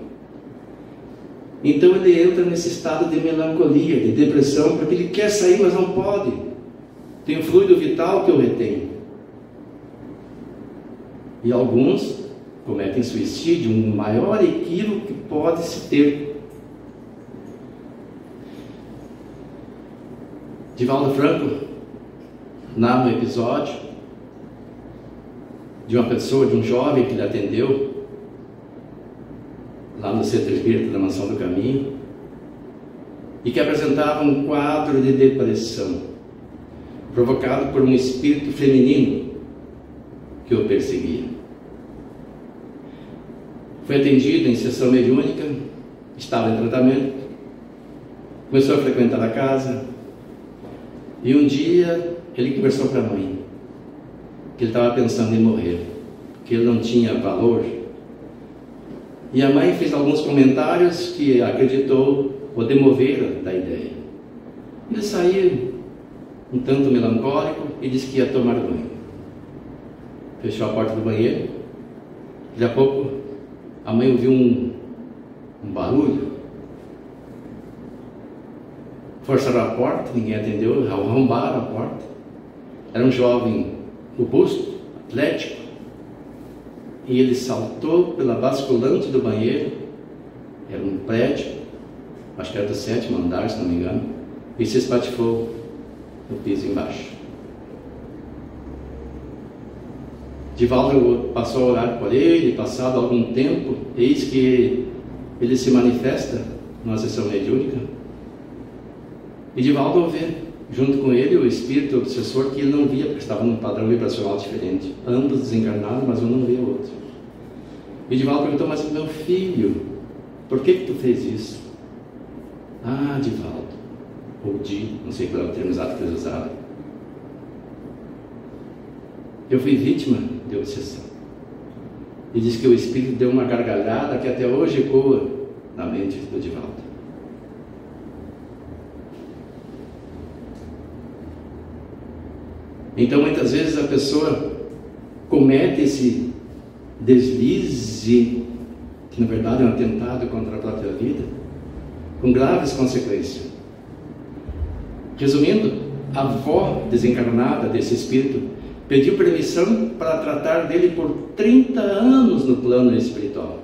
Então ele entra nesse estado de melancolia, de depressão, porque ele quer sair, mas não pode. Tem um fluido vital que o retém. E alguns cometem suicídio, um maior equívoco que pode se ter. Divaldo Franco narra um episódio de uma pessoa, de um jovem que ele atendeu lá no Centro Espírita da Mansão do Caminho, e que apresentava um quadro de depressão provocado por um espírito feminino que o perseguia. Foi atendido em sessão mediúnica, estava em tratamento, começou a frequentar a casa, e um dia ele conversou para a mãe que ele estava pensando em morrer, que ele não tinha valor, E a mãe fez alguns comentários que acreditou o demoveram da ideia. Ele saiu um tanto melancólico e disse que ia tomar banho. Fechou a porta do banheiro. Daqui a pouco a mãe ouviu um barulho. Forçaram a porta, ninguém atendeu, arrombaram a porta. Era um jovem robusto, atlético, e ele saltou pela basculante do banheiro. Era um prédio, acho que era do 7º andar, se não me engano, e se espatifou no piso embaixo. Divaldo passou a orar por ele. Passado algum tempo, eis que ele se manifesta numa sessão mediúnica, e Divaldo vê junto com ele o espírito obsessor que ele não via, porque estava num padrão vibracional diferente. Ambos desencarnados, mas um não via o outro. E Divaldo perguntou: mas meu filho, por que tu fez isso? Ah, Divaldo, ou não sei qual é o termo exato que eles usaram, eu fui vítima de obsessão. E diz que o espírito deu uma gargalhada que até hoje ecoa na mente do Divaldo. Então, muitas vezes a pessoa comete esse deslize, que na verdade é um atentado contra a própria vida, com graves consequências. Resumindo, a avó desencarnada desse espírito pediu permissão para tratar dele por 30 anos no plano espiritual,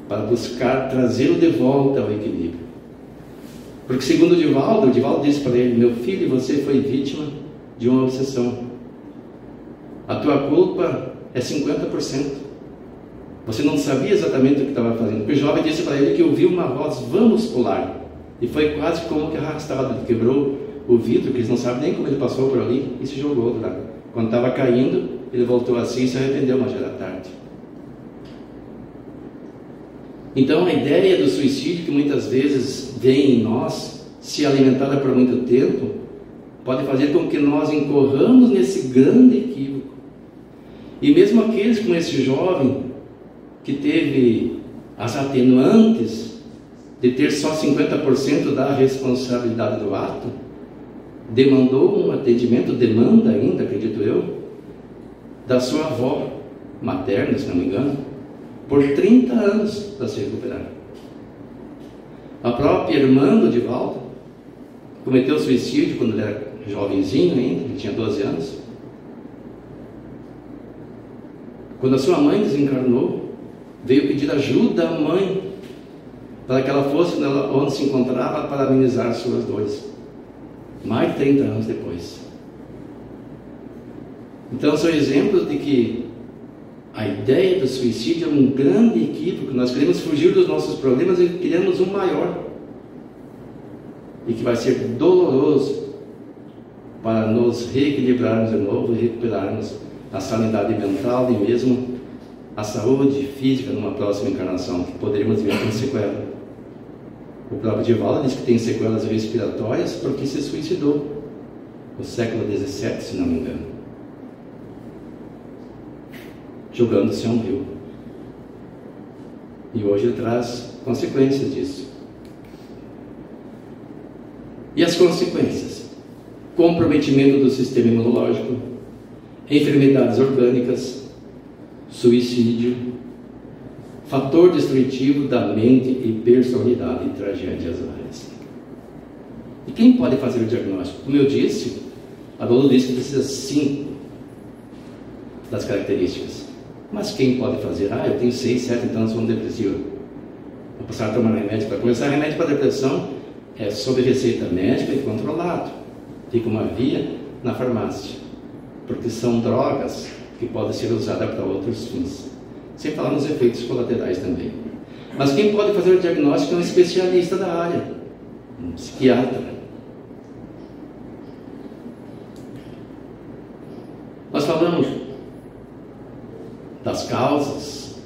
para buscar trazê-lo de volta ao equilíbrio. Porque segundo o Divaldo disse para ele: meu filho, você foi vítima de uma obsessão. A tua culpa é 50%. Você não sabia exatamente o que estava fazendo. Porque o jovem disse para ele que ouviu uma voz: vamos pular. E foi quase como que arrastado. Ele quebrou o vidro, que eles não sabem nem como ele passou por ali, e se jogou lá. Quando estava caindo, ele voltou assim e se arrependeu, mas já era tarde. Então a ideia do suicídio, que muitas vezes vem em nós, se alimentada por muito tempo, pode fazer com que nós incorramos nesse grande equívoco. E mesmo aqueles como esse jovem, que teve as atenuantes de ter só 50% da responsabilidade do ato, demandou um atendimento, demanda ainda, acredito eu, da sua avó materna, se não me engano, por 30 anos para se recuperar. A própria irmã do Divaldo cometeu suicídio quando ele era jovenzinho ainda, ele tinha 12 anos. Quando a sua mãe desencarnou, veio pedir ajuda à mãe para que ela fosse onde se encontrava para amenizar suas dores. Mais de 30 anos depois. Então são exemplos de que a ideia do suicídio é um grande equívoco. Nós queremos fugir dos nossos problemas e criamos um maior, e que vai ser doloroso para nos reequilibrarmos de novo e recuperarmos a sanidade mental e mesmo a saúde física numa próxima encarnação, que poderíamos vir com sequela. O próprio Divaldo diz que tem sequelas respiratórias porque se suicidou no século XVII, se não me engano, jogando-se a um rio. E hoje ele traz consequências disso. E as consequências? Comprometimento do sistema imunológico, enfermidades orgânicas, suicídio, fator destrutivo da mente e personalidade e tragédias várias. E quem pode fazer o diagnóstico? Como eu disse, a Dolo disse que precisa 5 das características. Mas quem pode fazer? Eu tenho 6, 7, então sou um depressivo. Vou passar a tomar remédio para começar. Remédio para depressão é sob receita médica e controlado. Fica uma via na farmácia, porque são drogas que podem ser usadas para outros fins. Sem falar nos efeitos colaterais também. Mas quem pode fazer o diagnóstico é um especialista da área, um psiquiatra. Nós falamos das causas,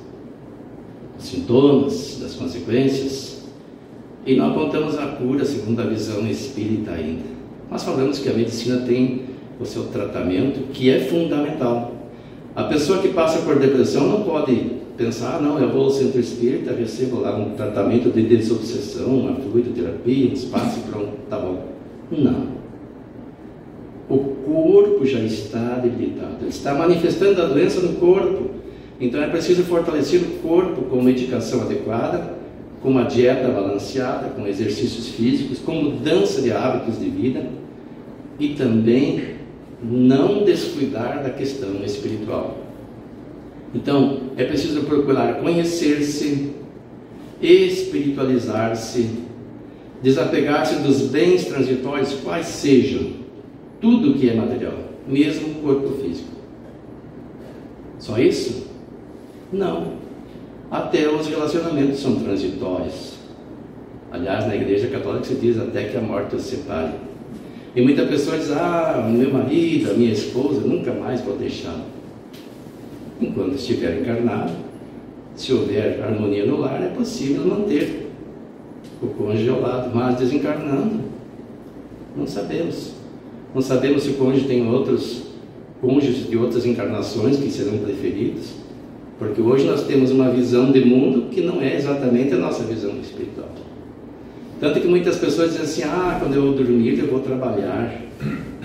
dos sintomas, das consequências, e não apontamos a cura segundo a visão espírita ainda. Nós falamos que a medicina tem o seu tratamento, que é fundamental. A pessoa que passa por depressão não pode pensar, não, eu vou ao centro espírita, recebo lá um tratamento de desobsessão, uma fluidoterapia, um espaço, pronto, tá bom. Não. O corpo já está debilitado, ele está manifestando a doença no corpo. Então é preciso fortalecer o corpo com medicação adequada, com uma dieta balanceada, com exercícios físicos, com mudança de hábitos de vida e também não descuidar da questão espiritual. Então é preciso procurar conhecer-se, espiritualizar-se, desapegar-se dos bens transitórios, quais sejam, tudo que é material, mesmo o corpo físico. Só isso? Não. Até os relacionamentos são transitórios. Aliás, na Igreja Católica se diz até que a morte os separe. E muita pessoa diz, meu marido, a minha esposa, nunca mais vou deixá-lo. Enquanto estiver encarnado, se houver harmonia no lar, é possível manter o cônjuge ao lado, mas desencarnando, não sabemos. Não sabemos se o cônjuge tem outros cônjuges de outras encarnações que serão preferidos, porque hoje nós temos uma visão de mundo que não é exatamente a nossa visão espiritual. Tanto que muitas pessoas dizem assim, quando eu dormir eu vou trabalhar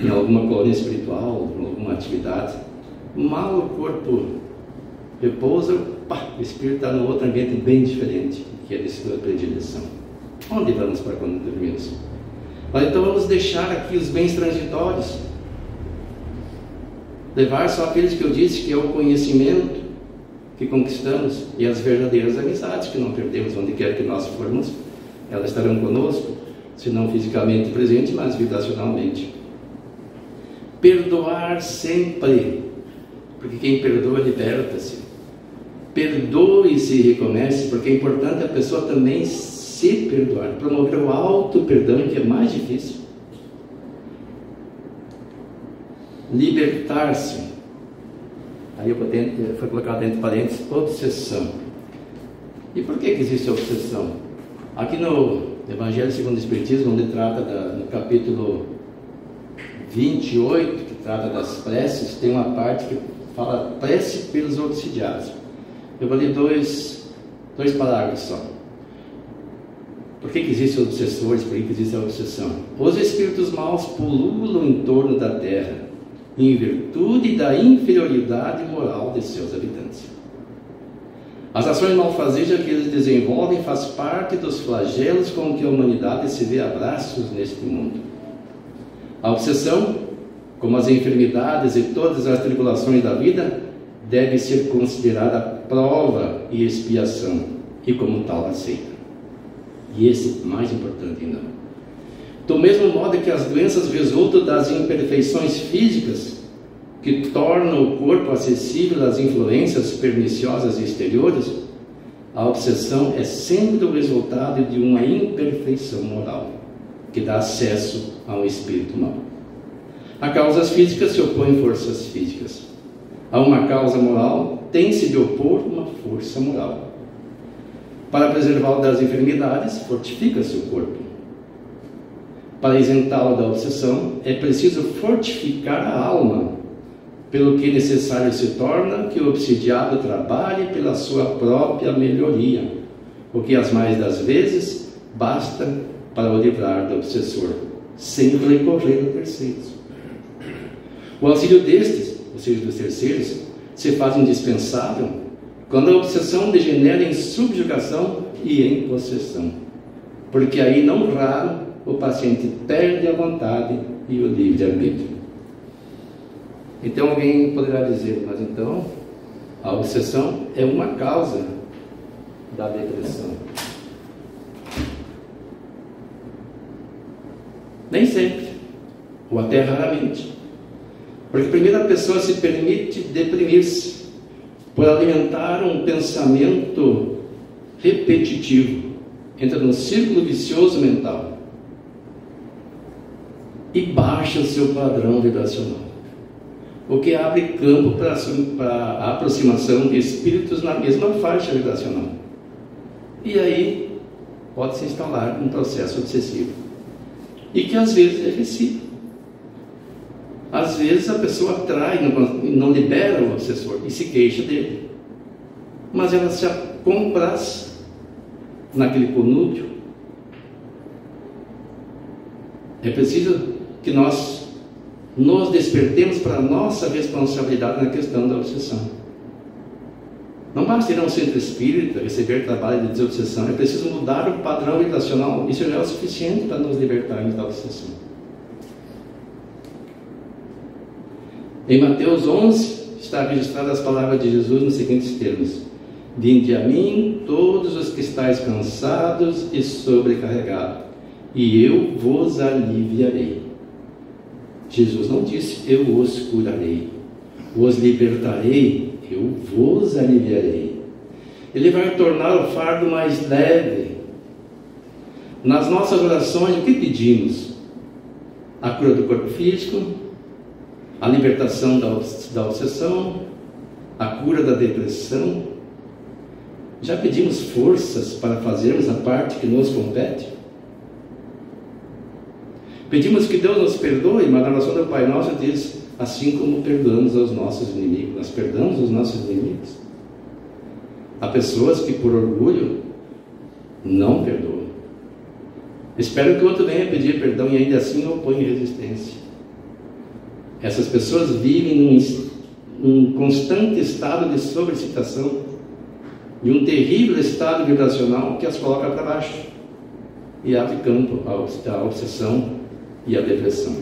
em alguma colônia espiritual, em alguma atividade. Mal o corpo repousa, o espírito está num outro ambiente bem diferente, que é de sua predileção. Onde vamos para quando dormimos? Mas então vamos deixar aqui os bens transitórios, levar só aqueles que eu disse que é o conhecimento que conquistamos e as verdadeiras amizades que não perdemos, onde quer que nós formos, elas estarão conosco, se não fisicamente presente, mas vibracionalmente. Perdoar sempre, porque quem perdoa liberta-se. Perdoe-se e recomece, porque é importante a pessoa também se perdoar, promover o auto-perdão, que é mais difícil. Libertar-se. Aí foi colocado entre parênteses, obsessão. E por que existe a obsessão? Aqui no Evangelho segundo o Espiritismo, onde trata no capítulo 28, que trata das preces, tem uma parte que fala prece pelos obsidiados. Eu vou ler dois parágrafos só. Por que existem obsessores? Por que existe a obsessão? Os espíritos maus pululam em torno da terra, em virtude da inferioridade moral de seus habitantes. As ações malfazejas que eles desenvolvem faz parte dos flagelos com que a humanidade se vê a braços neste mundo. A obsessão, como as enfermidades e todas as tribulações da vida, deve ser considerada prova e expiação, e como tal aceita. E esse mais importante ainda. Do mesmo modo que as doenças resultam das imperfeições físicas, que tornam o corpo acessível às influências perniciosas exteriores, a obsessão é sempre o resultado de uma imperfeição moral, que dá acesso a um espírito mau. A causas físicas se opõem forças físicas. A uma causa moral tem-se de opor uma força moral. Para preservá-lo das enfermidades, fortifica-se o corpo. Para isentá-lo da obsessão, é preciso fortificar a alma, pelo que necessário se torna que o obsidiado trabalhe pela sua própria melhoria, o que as mais das vezes basta para o livrar do obsessor, sem recorrer a terceiros. O auxílio destes, ou seja, dos terceiros, se faz indispensável quando a obsessão degenera em subjugação e em possessão, porque aí não raro o paciente perde a vontade e o livre-arbítrio. Então alguém poderá dizer, mas então a obsessão é uma causa da depressão. Nem sempre, ou até raramente. Porque primeiro a pessoa se permite deprimir-se por alimentar um pensamento repetitivo, entra num círculo vicioso mental e baixa o seu padrão vibracional, o que abre campo para a aproximação de espíritos na mesma faixa vibracional. E aí pode se instalar um processo obsessivo, e que às vezes é recíproco. Às vezes a pessoa atrai, não libera o obsessor e se queixa dele. mas ela se compraz naquele conúbio. É preciso que nós nos despertemos para a nossa responsabilidade na questão da obsessão. Não basta ir a um centro espírita, receber trabalho de desobsessão, é preciso mudar o padrão vibracional. Isso já é o suficiente para nos libertarmos da obsessão. Em Mateus 11 está registradas as palavras de Jesus nos seguintes termos: vinde a mim todos os que estáis cansados e sobrecarregados, e eu vos aliviarei. Jesus não disse eu os curarei, os libertarei, eu vos aliviarei. Ele vai tornar o fardo mais leve. Nas nossas orações, o que pedimos? A cura do corpo físico, a libertação da obsessão, a cura da depressão. Já pedimos forças para fazermos a parte que nos compete? Pedimos que Deus nos perdoe, mas na oração do Pai Nosso diz: assim como perdoamos aos nossos inimigos. Nós perdoamos os nossos inimigos. Há pessoas que por orgulho não perdoam. Espero que o outro venha pedir perdão e ainda assim opõe resistência. Essas pessoas vivem num constante estado de sobreexcitação, de um terrível estado vibracional que as coloca para baixo e abre campo à obsessão e à depressão.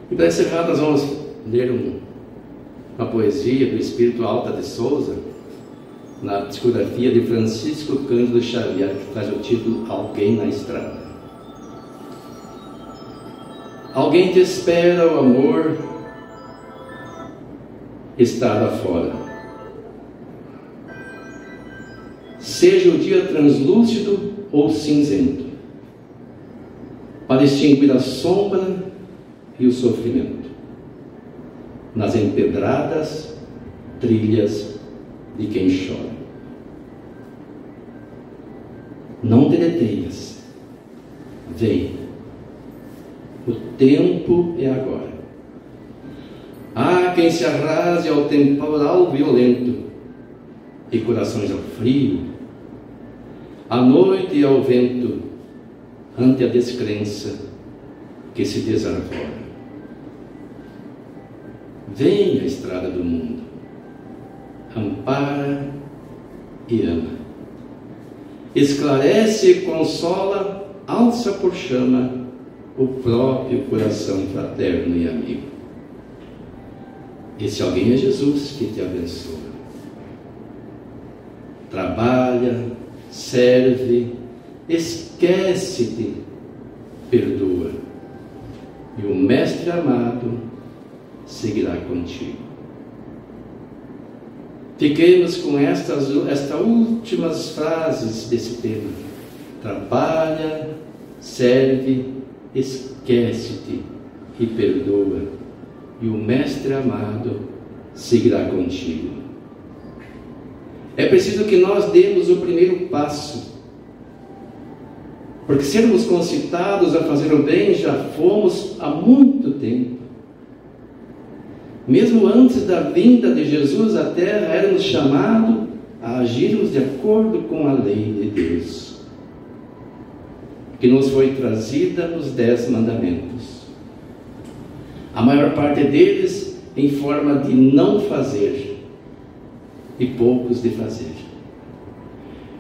E para encerrar, nós vamos ler uma poesia do Espírito Alta de Souza, na psicografia de Francisco Cândido Xavier, que traz o título Alguém na Estrada. Alguém te espera, o amor está lá fora. Seja o dia translúcido ou cinzento, para extinguir a sombra e o sofrimento nas empedradas trilhas de quem chora. Não te detenhas, vem, o tempo é agora. Há quem se arrase ao temporal violento e corações ao frio, à noite e ao vento, ante a descrença que se desarvora. Vem a estrada do mundo, ampara e ama, esclarece e consola, alça por chama o próprio coração fraterno e amigo. Esse alguém é Jesus que te abençoa. Trabalha, serve, esquece-te, perdoa, e o Mestre amado seguirá contigo. Fiquemos com estas últimas frases desse tema: trabalha, serve, esquece-te e perdoa, e o Mestre amado seguirá contigo. É preciso que nós demos o primeiro passo, porque sermos concitados a fazer o bem já fomos há muito tempo. Mesmo antes da vinda de Jesus à terra, éramos chamados a agirmos de acordo com a lei de Deus, que nos foi trazida nos 10 mandamentos. A maior parte deles em forma de não fazer e poucos de fazer.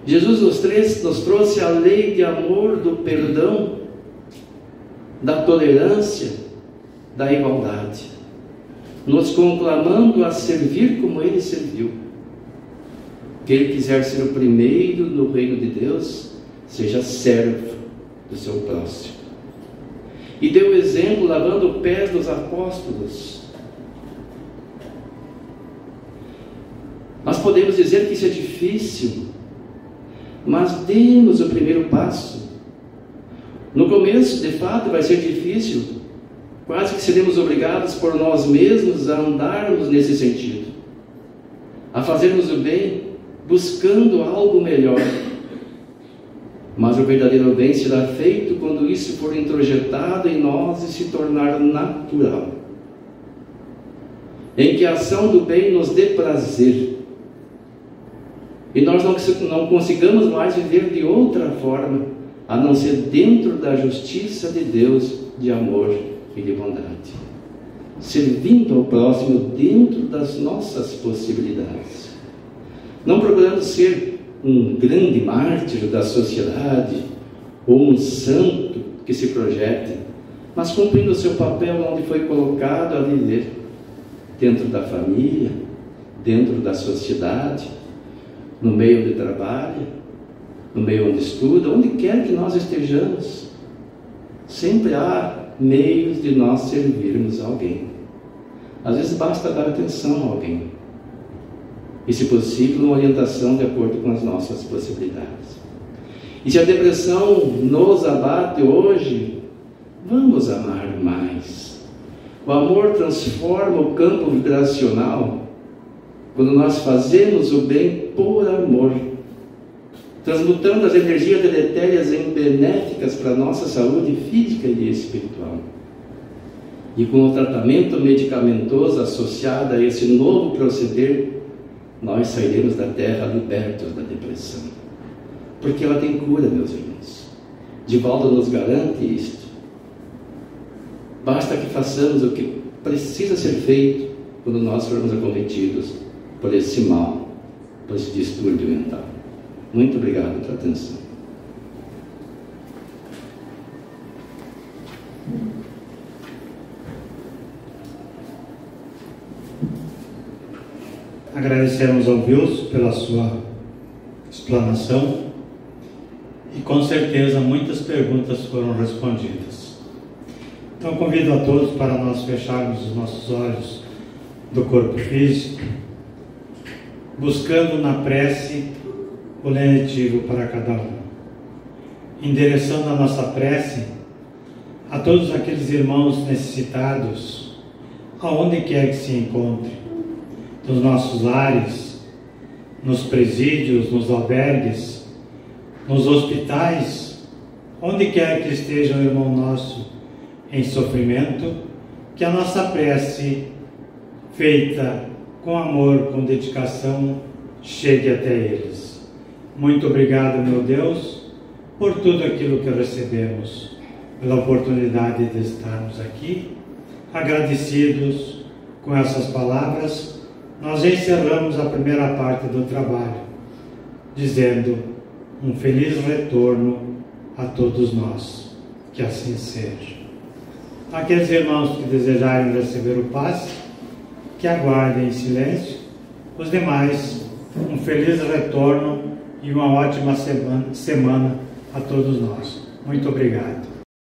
Jesus nos trouxe a lei de amor, do perdão, da tolerância, da igualdade, nos conclamando a servir como Ele serviu. Quem quiser ser o primeiro no reino de Deus, seja servo do seu próximo. E deu exemplo lavando os pés dos apóstolos. Nós podemos dizer que isso é difícil, mas demos o primeiro passo. No começo, de fato, vai ser difícil, quase que seremos obrigados por nós mesmos a andarmos nesse sentido, a fazermos o bem, buscando algo melhor. Mas o verdadeiro bem será feito quando isso for introjetado em nós e se tornar natural, em que a ação do bem nos dê prazer, e nós não consigamos mais viver de outra forma, a não ser dentro da justiça de Deus, de amor e de bondade, servindo ao próximo dentro das nossas possibilidades, não procurando ser um grande mártir da sociedade ou um santo que se projete, mas cumprindo o seu papel onde foi colocado a viver, dentro da família, dentro da sociedade, no meio de trabalho, no meio onde estuda, onde quer que nós estejamos. Sempre há meios de nós servirmos alguém. Às vezes basta dar atenção a alguém, e se possível, uma orientação de acordo com as nossas possibilidades. E se a depressão nos abate hoje, vamos amar mais. O amor transforma o campo vibracional quando nós fazemos o bem por amor, transmutando as energias deletérias em benéficas para a nossa saúde física e espiritual. E com o tratamento medicamentoso associado a esse novo proceder, nós sairemos da Terra libertos da depressão. Porque ela tem cura, meus irmãos. Divaldo nos garante isto. Basta que façamos o que precisa ser feito quando nós formos acometidos por esse mal, por esse distúrbio mental. Muito obrigado pela atenção. Agradecemos ao Wilson pela sua explanação e com certeza muitas perguntas foram respondidas. Então convido a todos para nós fecharmos os nossos olhos do corpo físico, buscando na prece o lenitivo para cada um, endereçando a nossa prece a todos aqueles irmãos necessitados, aonde quer que se encontre, nos nossos lares, nos presídios, nos albergues, nos hospitais, onde quer que esteja um irmão nosso em sofrimento, que a nossa prece, feita com amor, com dedicação, chegue até eles. Muito obrigado, meu Deus, por tudo aquilo que recebemos, pela oportunidade de estarmos aqui. Agradecidos com essas palavras, nós encerramos a primeira parte do trabalho, dizendo um feliz retorno a todos nós, que assim seja. Aqueles irmãos que desejarem receber o passe, que aguardem em silêncio. Os demais, um feliz retorno e uma ótima semana a todos nós. Muito obrigado.